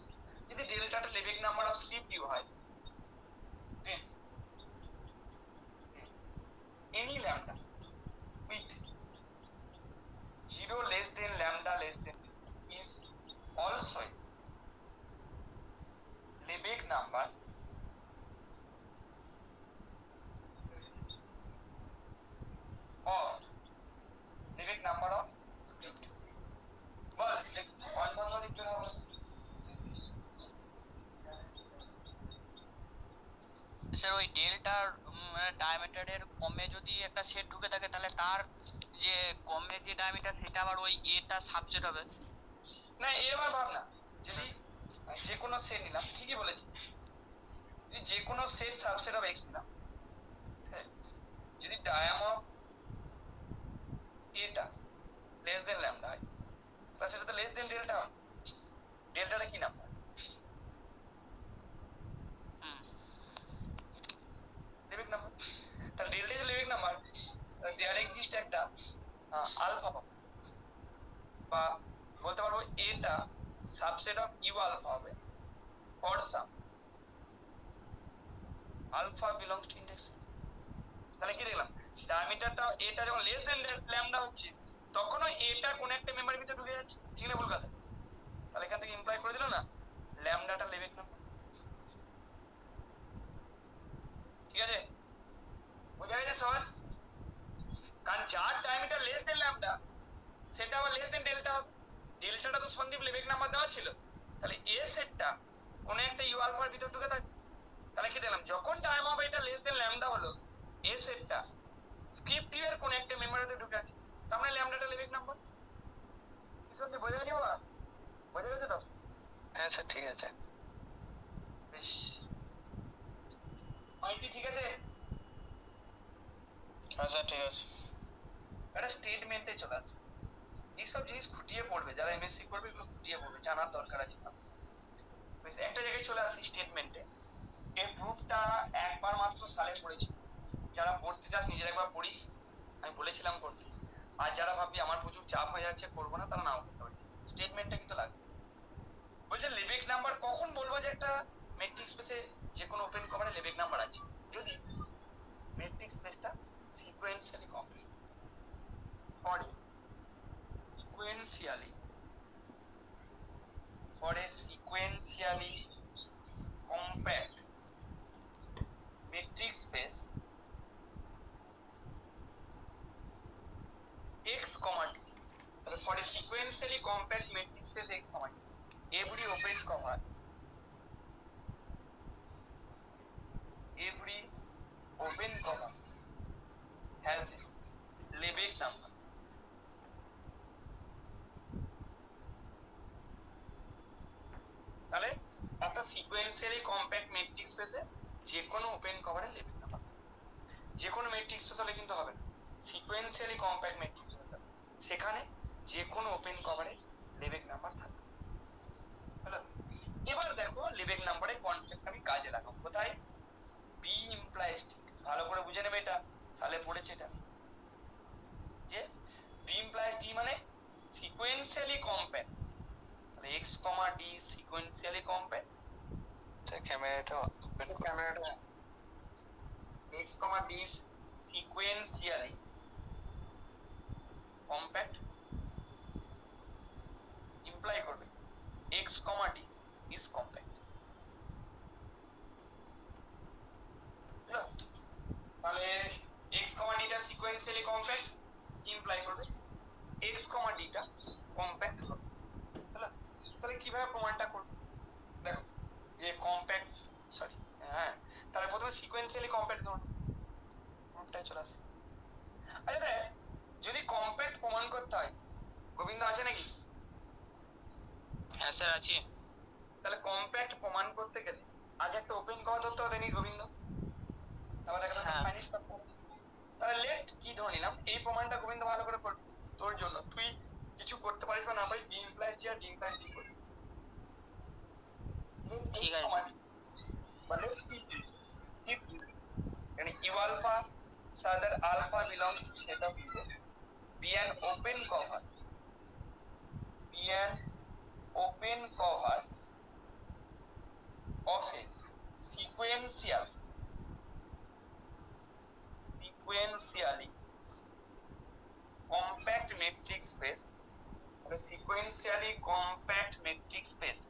যদি ডেল্টাটা Lebesgue number of script U হয়, then any lambda with 0 less than lambda less than is also Lebesgue number of Lebesgue number of script. বল অন্য লিখলে হবে। Sir ওই ডেল্টার ডায়ামিটারের কমে যদি একটা সেট ঢুকে থাকে, তাহলে তার যে কমে যে ডায়ামিটার সেটা আবার ওই এটা সাবসেট হবে না, এবার ভাবনা, যদি যে কোনো সেট নিলাম, ঠিকই বলেছিস, যদি যে কোনো সেট সাবসেট অফ এক্স নিলাম, যদি ডায়াম অফ এটা লেস দেন ল্যামডা হয়, তাহলে সেটা তো লেস দেন ডেল্টা হয়। ডেল্টাটা কি নাম্বার? Lebesgue number. তাহলে ডেল্টা যে লেবেক নাম্বার, দেয়ার এক্সিস্ট একটা আলফা পাবো, বা বলতে পারবো এটা সাবসেট অফ ইউ আলফা হবে for some alpha belongs to index. তাহলে কি দেখলাম, ডায়ামিটারটা এটা যখন লেস দেন ল্যামডা হচ্ছে, তখনও এটা কোন একটা মেম্বারের ভিতরে ঢুকে যাচ্ছে, ঠিক না ভুল কথা? তাহলে এখান থেকে ইমপ্লাই করে দিল না ল্যামডাটা লেবেক নাম্বার। ঠিক আছে, বোঝা গেছে সবার? কারণ যার ডায়ামিটার লেস দেন ল্যামডা, সেটা আবার লেস দেন ডেল্টা হবে। ডেল্টাটা তো সন্দীপ লেবেক নাম্বার দেওয়া ছিল, তাহলে এ সেটটা কোন একটা ইউ আলফার ভিতর ঢুকে থাকে। তাহলে কি দেখলাম, যখন টাইম অফ এটা লেস দেন ল্যামডা হলো, এ সেটটা স্ক্রিপ্ট ইউ এর কোন একটা মেমরিতে ঢুকে আছে, তার মানে ল্যামডাটা লেবেক নাম্বার। কি সন্দীপ বোঝা গেল? বোঝা গেছে তো? হ্যাঁ স্যার ঠিক আছে। বেশ, মাইতি ঠিক আছে? হ্যাঁ স্যার ঠিক আছে। একটা স্টেটমেন্টে চলে আসে। এইসব জিনিস খুঁটিয়ে পড়বে, যারা এমএসসি করবে এগুলো খুঁটিয়ে পড়বে, জানার দরকার আছে। একটা জায়গায় চলে আসি স্টেটমেন্টে, এই প্রুফটা একবার মাত্র সালে পড়েছি। যারা পড়তে চাস নিজের একবার পড়িস, আমি বলেছিলাম করতে। আর যারা ভাববি আমার প্রচুর চাপ হয়ে যাচ্ছে করবো না, তারা নাও করতে পারছি। স্টেটমেন্টটা কিন্তু লাগবে। বলছে লেবেক নাম্বার কখন বলবো যে একটা মেট্রিক স্পেসে যে কোনো ওপেন কভারে লেবেক নাম্বার আছে, যদি মেট্রিক স্পেসটা sequentially complete for a sequentially compact metric space x comma t. For a sequentially compact metric space x comma t, every open cover has a Lebesgue number. তাহলে একটা sequentially compact metric স্পেসে যে কোনো open কভারে লেবেক number, যে কোনো metric space হলে কিন্তু হবে না, সিকোয়েন্সিয়ালি কম্প্যাক্ট মেট্রিক স্পেস সেখানে যে কোনো ওপেন কভারে লেবেক নাম্বার থাকবে। এবার দেখো লেবেক নাম্বারের কনসেপ্ট আমি কাজে লাগাবো কোথায়, বি ইমপ্লাইজ টি। ভালো করে বুঝে নেবে, এটা সালে পড়েছে, এটা যে বি ইমপ্লাইজ টি মানে সিকোয়েন্সিয়ালি কম্প্যাক্ট। তাহলে x, d সিকোয়েন্সিয়ালি কম্প্যাক্ট। ক্যামেরাটা x, d sequentially compact imply করবে x, d is compact। তাহলে x, d টা সিকোয়েন্সিয়ালি কম্প্যাক্ট ইমপ্লাই করবে x, d টা কম্প্যাক্ট হবে। তাহলে কিভাবে প্রমাণটা করব, দেখো যে কম্প্যাক্ট তাহলে প্রথমে সিকোয়েন্সিয়ালি কম্প্যাক্ট ধরুন গ্রুপটায় চলে আসে। আচ্ছা দেখ, যদি কম্প্যাক্ট প্রমাণ করতে হয়, গোবিন্দ আছে নাকি? হ্যাঁ স্যার আছি। তাহলে কম্প্যাক্ট প্রমাণ করতে গেলে আগে একটা ওপেন কভার ধরতে হবে নাকি গোবিন্দ? তাহলে ফাইনাল করতে হবে। তাহলে লেট কি ধরে নিলাম, এই প্রমাণটা গোবিন্দ ভালো করে করবে তোর জন্য, তুই কিছু করতে পারিস বা না পারিস, বি ইমপ্লাইজ টি আর ডি ইমপ্লাইজ ডি করবি। ঠিক আছে। মানে यानी u alpha so that alpha belongs to set of uses, be an open cover of a sequentially compact metric space, a sequentially compact metric space।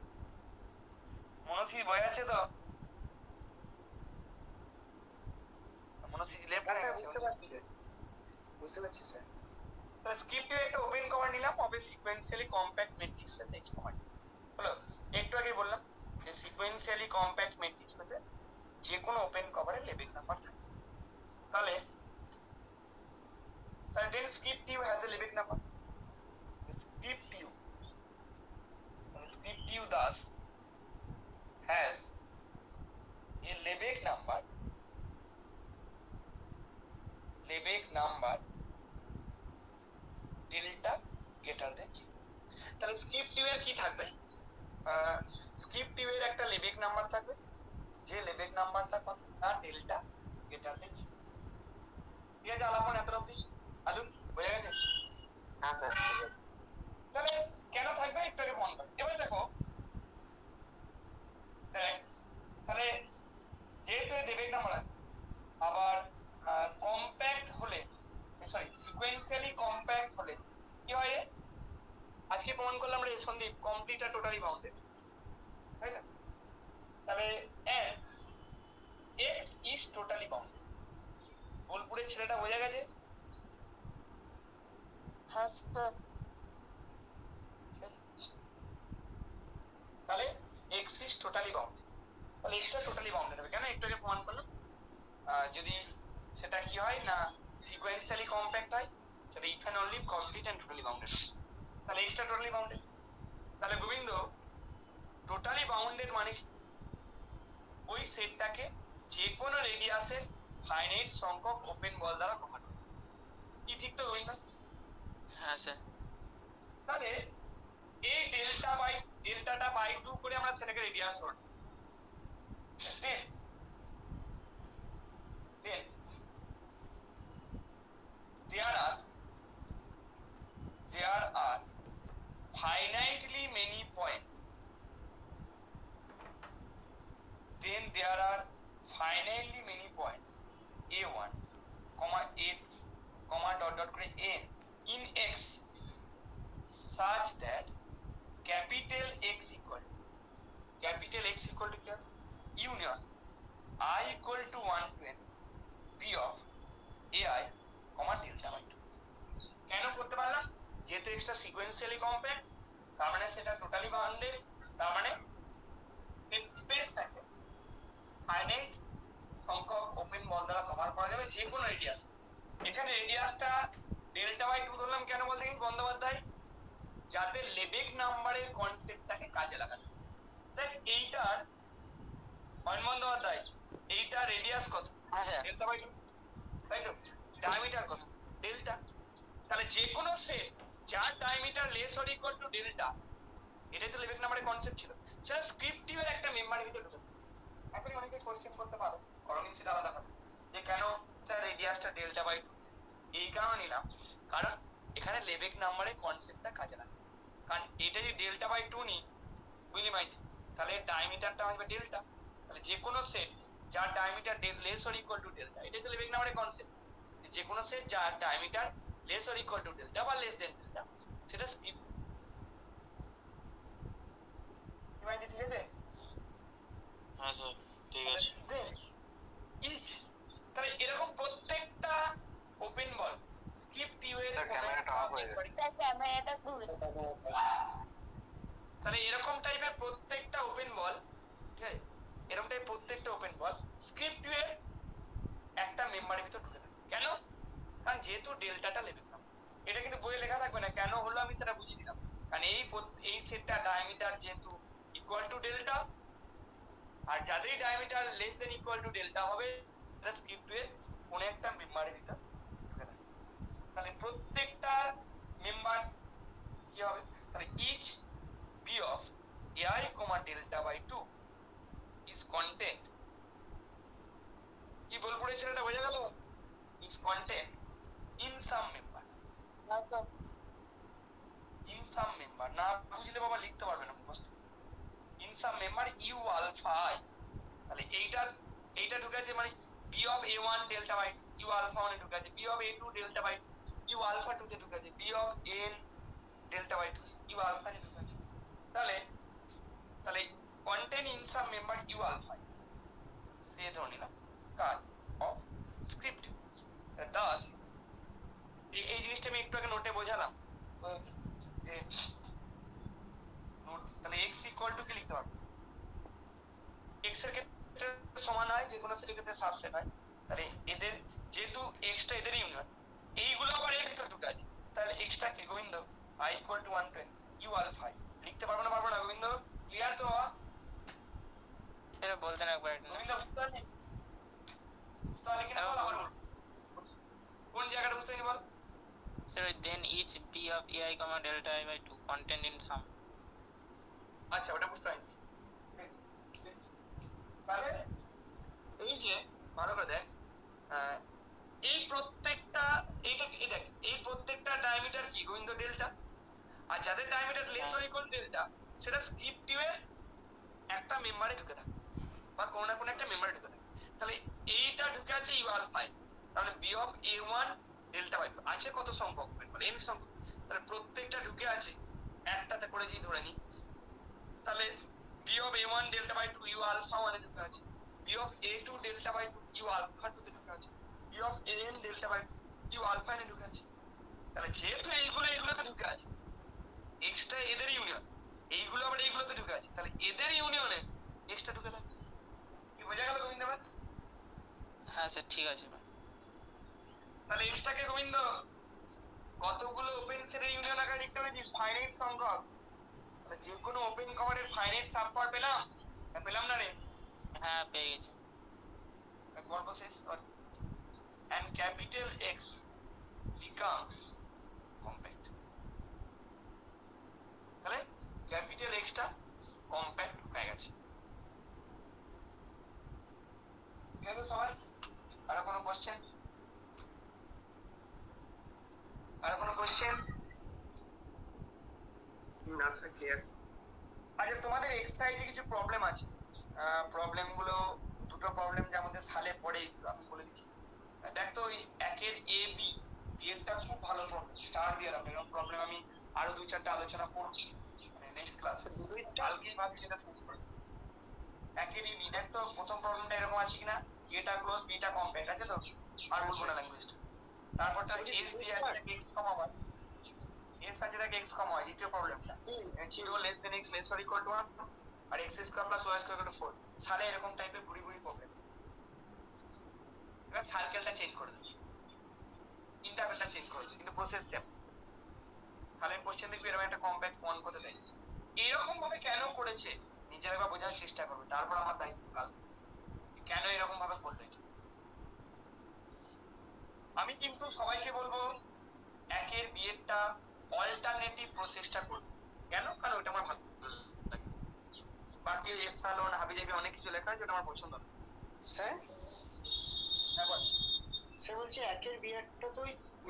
মনসি বই আছে তো? মনসি লেফট আছে, বুঝতে পারছি স্যার। তাহলে স্ক্রিপ্টে একটা ওপেন কভার নিলাম হবে sequentially compact metric space x কমা t। হলো, একটু আগে বললাম যে সিকোয়েন্সিয়ালি কম্প্যাক্ট মেট্রিক স্পেসে যে কোনো ওপেন কভারে লেবেক নাম্বার থাকে। তাহলে then script u has a Lebesgue number. Script u thus has a Lebesgue number delta greater than 0। তাহলে স্ক্রিপ্ট u এর কি থাকবে, স্ক্রিপ্ট u এর একটা Lebesgue নাম্বার থাকবে, যে Lebesgue নাম্বারটা কত না ডেল্টা গ্রেটার দেন 0। ঠিক আছে আলাপন এত অবধি আলুন বোঝা গেছে? হ্যাঁ স্যার। তাহলে কেন থাকবে একটু আগে মন করো। এবার দেখো তাহলে যেহেতু Lebesgue নাম্বার আছে, আবার কম্প্যাক্ট হলে সিকোয়েন্সিয়ালি কম্প্যাক্ট হলে কি হয়, আজকে প্রমাণ করলাম রে সন্দীপ কমপ্লিট আর টোটালি বাউন্ডেড, তাই না? তাহলে x is totally bounded। বোলপুরের ছেলেটা বোঝা গেছে? হ্যাঁ স্যার। তাহলে x is totally bounded। তাহলে x টা টোটালি বাউন্ডেড হবে কেন, একটু আগে প্রমাণ করলাম। যদি সেটা কি হয় না সিকোয়েন্সিয়ালি কম্প্যাক্ট হয়, সেটা if and only complete and totally bounded. তাহলে x টা টোটালি বাউন্ডেড। তাহলে গোবিন্দ টোটালি বাউন্ডেড মানে ওই সেটটাকে যে কোনো রেডিয়াসের ফাইনাইট সংখ্যক ওপেন বল দ্বারা কভার। কি ঠিক তো গোবিন্দ? হ্যাঁ স্যার। তাহলে এই ডেল্টাটা বাই 2 করে আমরা সেটাকে রেডিয়াস ধরব। দেন there are finitely many points. Then there are finitely many points a1 comma a2 comma dot dot করে n in x such that capital X equal to क्या union I equal to 1 to n p of ai comma delta by 2। কেন করতে পারলাম? যেহেতু x টা sequentially compact, তার মানে সেটা টোটালি বাউন্ডেড, তার মানে স্পেস থাকে ফাইনাইট সংখ্যক ওপেন বল দ্বারা কভার করা যাবে যে কোনো রেডিয়াস। এখানে রেডিয়াসটা ডেল্টা বাই 2 ধরলাম কেন বলতে কি বন্দ্যোপাধ্যায়, যাতে লেবেক নাম্বারের কনসেপ্টটাকে কাজে লাগানো। দেখ এইটার বন্দ্যোপাধ্যায় এইটা রেডিয়াস কত? হ্যাঁ স্যার। ডেল্টা বাই 2, তাই তো? ডায়ামিটার কত? ডেল্টা। তাহলে যে কোনো সেট যার diameter less or equal to delta, এটাই তো লেবেক নাম্বারের কনসেপ্ট ছিল। স্যার স্ক্রিপ্টিভের একটা মেম্বারের ভিতরে ঢুকে এখন অনেকে কোশ্চেন করতে পারো, করনি সেটা আলাদা কথা, যে কেন স্যার রেডিয়াসটা ডেল্টা বাই 2? এই কারণে নিলাম কারণ এখানে লেবেক নাম্বারের কনসেপ্টটা কাজে লাগে। কারণ এটা যদি ডেল্টা বাই 2 নি, বুঝলি মাইতি, তাহলে ডায়ামিটারটা হবে ডেল্টা। তাহলে যে কোনো সেট যার diameter less or equal to delta, এটাই তো লেবেক নাম্বারের কনসেপ্ট। যে কোনো সেট যার diameter less or equal to delta বা লেস দেন ডেল্টা, সেটা স্কিপ। কি মাইতি, ঠিক আছে? হ্যাঁ স্যার ঠিক আছে। ইচ তাহলে এরকম প্রত্যেকটা ওপেন বল স্কিপ টিউ এর ক্যামেরাটা অফ হয়ে গেছে, ক্যামেরাটা ঘুরে তাহলে এরকম টাইপের প্রত্যেকটা ওপেন বল, ঠিক আছে, এরকম টাইপের প্রত্যেকটা ওপেন বল স্কিপ টিউ এর একটা মেম্বারের ভিতর ঢুকে থাকে। কেন? কারণ যেহেতু ডেল্টাটা লেবেক নাম্বার, এটা কিন্তু বইয়ে লেখা থাকবে না, কেন হলো আমি সেটা বুঝিয়ে দিলাম। কারণ এই সেটটা ডায়ামিটার যেহেতু ইকুয়াল টু ডেল্টা, আর যাদের diameter less than equal to delta হবে, এটা স্কিপ টু এর কোন একটা মেম্বারের ভিতর ঢুকে থাকে। তাহলে প্রত্যেকটা মেম্বার কি হবে? তাহলে each b of ai comma delta by 2 is content, কি বল পড়েছিল এটা বোঝা গেল? is content in some member, in some member। না বুঝলে বাবা লিখতে পারবে না মুখস্থ। in some member u alpha I, তাহলে এইটা ঢুকে আছে মানে b of a1 delta by u alpha 1 এ ঢুকে আছে, b of a2 delta by u alpha 2 তে ঢুকে আছে, b of n delta by 2 u alpha এ ঢুকে আছে। তাহলে contain in some member u alpha সে ধরে নিলাম কার of script। thus এই জিনিসটা আমি একটু আগে নোটে বোঝালাম তো, যে নোট তাহলে x ইকুয়াল টু কি লিখতে পারবো? x এর ক্ষেত্রে সমান হয়, যে কোনো সেটের ক্ষেত্রে সাবসেট হয়। তাহলে এদের যেহেতু x টা এদের ইউনিয়ন, এইগুলো আবার এর ভিতর ঢুকে আছে, তাহলে x টা কি Govinda i equal to 1 to n u alpha লিখতে পারবো না গোবিন্দ? ক্লিয়ার তো? এটা বলতেন একবার। গোবিন্দ বুঝতে পারলি? বুঝতে পারলি কিনা বল আমার? কোন জায়গাটা বুঝতে পারলি বল? Sir then each b of ai comma delta I by 2 content in some। আচ্ছা ওটা বুঝতে পারিনি। তাহলে এই যে ভালো করে দেখ, এই প্রত্যেকটা এই প্রত্যেকটা ডায়ামিটার কি গোবিন্দ? ডেল্টা। আর যাদের diameter less or equal delta, সেটা স্কিপ টিউ এর একটা মেম্বারে ঢুকে থাকে বা কোনো না কোনো একটা মেম্বারে ঢুকে থাকে। তাহলে এইটা ঢুকে আছে ইউ আলফা, তাহলে B of a1 delta by 2 আছে কত সংখ্যক? মানে n সংখ্যক, তাহলে প্রত্যেকটা ঢুকে আছে একটাতে করে যদি ধরে নিই, তাহলে b of a1 delta by 2 u alpha 1 এ ঢুকে আছে, b of a2 delta by 2 u alpha 2 তে ঢুকে আছে, b of an delta by 2 u alpha n এ ঢুকে আছে। তাহলে যেহেতু এইগুলোতে ঢুকে আছে, x টা এদের ইউনিয়ন, এইগুলো আবার এইগুলোতে ঢুকে আছে, তাহলে এদের ইউনিয়নে x টা ঢুকে থাকে। কি বোঝা গেল গোবিন্দ ভাই? হ্যাঁ স্যার ঠিক আছে। তাহলে x টাকে গোবিন্দ কতগুলো ওপেন সেটের ইউনিয়ন আকারে লিখতে পেরেছিস? ফাইনাইট সংখ্যক। তাহলে যে কোনো ওপেন কভারের ফাইনাইট সাবকভার পেলাম না রে? হ্যাঁ পেয়ে গেছি। গল্প শেষ। and capital X becomes compact। তাহলে ক্যাপিটাল এক্সটা কম্প্যাক্ট হয়ে গেছে। ঠিক আছে সবাই? আর কোনো কোশ্চেন? আর কোনো কোশ্চেন? না স্যার ক্লিয়ার। আচ্ছা তোমাদের এক্সারসাইজে কিছু প্রবলেম আছে, প্রবলেম গুলো দুটো প্রবলেম যে আমাদের সালে পড়ে আমি বলে দিচ্ছি। দেখ তো ওই একের এ বি, এরটা খুব ভালো প্রবলেম, স্টার দিয়ে রাখো। এরকম প্রবলেম আমি আরো 2-4টা আলোচনা করছি মানে নেক্সট ক্লাসে, কালকেই ভাবছি এটা শেষ করে। একের ই বি, দেখ তো প্রথম প্রবলেমটা এরকম আছে কিনা, এটা ক্লোজ বিটা কম্প্যাক্ট আছে তো, আর বলবো না ল্যাঙ্গুয়েজটা। তারপরটা এস দিয়ে আছে এক্স কমা ওয়াই, এস আছে দেখ এক্স কমা ওয়াই, দ্বিতীয় প্রবলেমটা 0 less than X less or equal to 1 আর X square plus Y square equal to 4। সালে এরকম টাইপের বুড়ি বুড়ি প্রবলেম। এবার সার্কেলটা চেঞ্জ করে দেবে, ইন্টারভ্যালটা চেঞ্জ করে দেবে, কিন্তু প্রসেস সেম। তাহলে কোশ্চেন দেখবি এরকম একটা কম্প্যাক্ট ওয়ান করতে দেয়। এরকম ভাবে কেন করেছে নিজের একবার বোঝার চেষ্টা করবে, তারপর আমার দায়িত্ব কাল কেন এরকম ভাবে করলে। আমি কিন্তু সবাইকে বলবো একের বিয়েরটা অল্টারনেটিভ প্রসেসটা করবে। কেন? কারণ ওটা আমার ভালো লাগে। বাকি এফসালন হাবিজাবি অনেক কিছু লেখা আছে, ওটা আমার পছন্দ না। স্যার হ্যাঁ বল। স্যার বলছি একের বিয়ারটা তো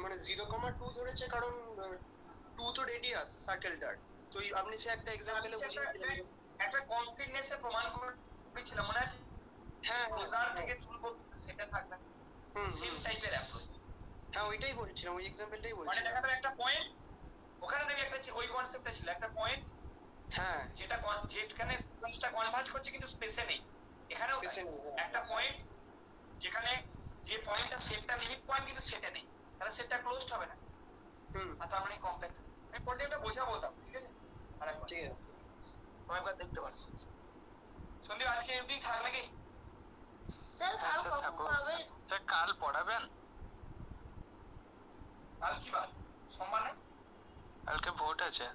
মানে 0,2 ধরেছে, কারণ 2 তো রেডিয়াস সার্কেলটার। তো আপনি সে একটা এক্সাম্পলে বুঝিয়ে দিলেন। একটা কমপ্লিটনেসে প্রমাণ করেছিলাম মনে আছে? হ্যাঁ ক্লোজার থেকে তুলবো সেটা থাকবে সেম টাইপের অ্যাপ্রোচ। হ্যাঁ ওইটাই বলছিলাম, ওই এক্সাম্পলটাই মানে বলছিলাম। দেখা গেল একটা পয়েন্ট, ওখানে দেখবি একটা ওই কনসেপ্টটা ছিল, একটা পয়েন্ট হ্যাঁ যেটা যেখানে সিকোয়েন্সটা কনভার্জ করছে কিন্তু স্পেসে নেই। এখানেও Space এ নেই, হ্যাঁ। একটা পয়েন্ট যেখানে যে পয়েন্টটা সেটটা লিমিট পয়েন্ট কিন্তু সেটে নেই, তাহলে সেটটা ক্লোজড হবে না। আর তার মানে কমপ্লেক্স। আমি প্রবলেমটা বোঝাবো তা, ঠিক আছে? আরেকবার ঠিক আছে সবাই একবার দেখতে পারবে। সন্দীপ আজকে এমনি থাক নাকি? স্যার কাল কখন পড়াবেন? স্যার কাল পড়াবেন? কাল কি বার? সোমবার না? কালকে ভোট আছে।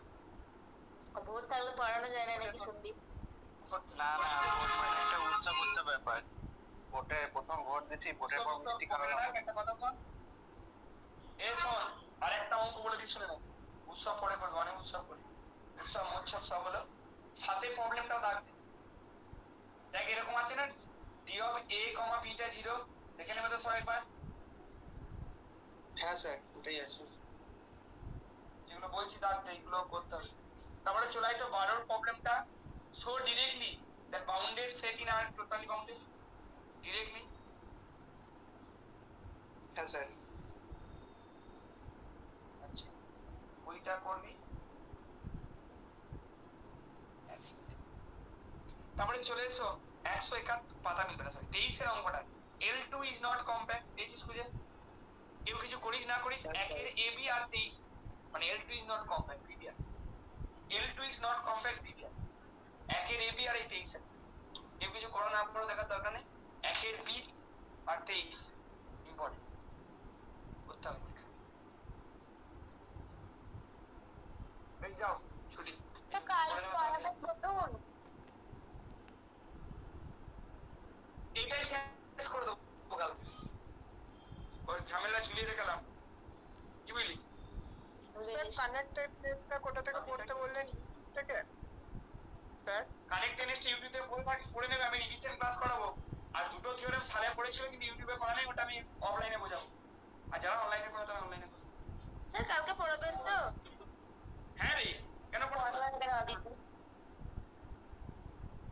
ভোর থাকলে পড়ানো যায় না নাকি সন্দীপ? না না, ভোট মানে একটা উৎসব ব্যাপার। ভোটে প্রথম ভোট দিচ্ছি, ভোটের পর মিষ্টি খাওয়ানো। একটা কথা বল। এই শোন, আর একটা অঙ্ক বলে দিই শুনে নাও। উৎসব পরে করবো, অনেক উৎসব করি। উৎসব মোৎসব সব হলো, সাথে প্রবলেমটাও থাকবে। দেখ এরকম আছে না, D of A comma beta 0, দেখে নেবে তো সবাই একবার। হ্যাঁ স্যার ওটাই আছে। যেগুলো বলছি তার এইগুলো করতে হবে। তারপরে চলে তো 12 প্রবলেমটা, show directly that bounded set in R totally bounded directly. হ্যাঁ স্যার। আচ্ছা ওইটা করবি। তারপরে চলে এসো 171 পাতা মিলবে না, সরি 23 এর অঙ্কটা, L2 is not compact। দেখছিস খুঁজে, কেউ কিছু করিস না করিস, একের AB আর 23 মানে L2 is not compact বিবিআর, L2 is not compact বিবিআর, একের AB আর এই 23 এর কেউ কিছু করো না করো দেখার দরকার নেই। একের B আর 23 ইম্পর্টেন্ট করতে হবে। এই যাও ছুটি। তো কাল পড়াবেন বলুন। এইটাই শেষ করে দেবো কাল, ওই ঝামেলা ঝুলিয়ে রেখেলাম, কি বুঝলি? স্যার কানেক্টেড টেস্টটা কোথা থেকে পড়তে বললেন থেকে? স্যার কানেক্ট টেস্ট ইউটিউবে পড়ে নেবে, আমি রিভিশন ক্লাস করাবো। আর দুটো থিওরেম সালে পড়েছিল কিন্তু ইউটিউবে করা নেই, ওটা আমি অফলাইনে বোঝাবো। আর যারা অনলাইনে করো তারা অনলাইনে করো। স্যার কালকে পড়াবেন তো? হ্যাঁ রে, কেন পড়াবো না? অনলাইন দেখা দিতে।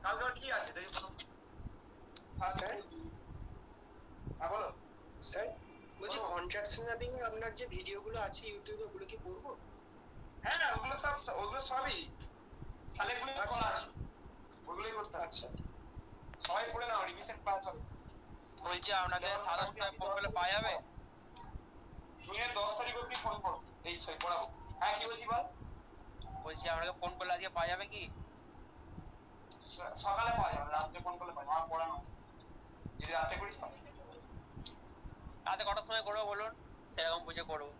কালকে আর কি আছে দেখি বলো। স্যার হ্যাঁ বলো। স্যার বলছি কন্ট্রাকশন ম্যাপিং এর আপনার যে ভিডিওগুলো আছে ইউটিউবে, ওগুলো কি পড়বো? হ্যাঁ ওগুলো সবই সালেগুলো করা আছে, ওগুলোই করতে হবে। আচ্ছা সবাই পড়ে নাও, রিভিশন ক্লাস হবে। বলছি আপনাকে সাদা সময় ফোন করলে পাওয়া যাবে? জুনের 10 তারিখ অবধি ফোন করো, এই সই পড়াবো। হ্যাঁ কি বলছি বল। বলছি আপনাকে ফোন করলে আজকে পাওয়া যাবে কি? সকালে পাওয়া যাবে, রাত্রে ফোন করলে পাওয়া যাবে, আমার পড়ানো আছে। যদি রাতে করিস তাহলে রাতে কটার সময় করবো বলুন, সেরকম বুঝে করবো।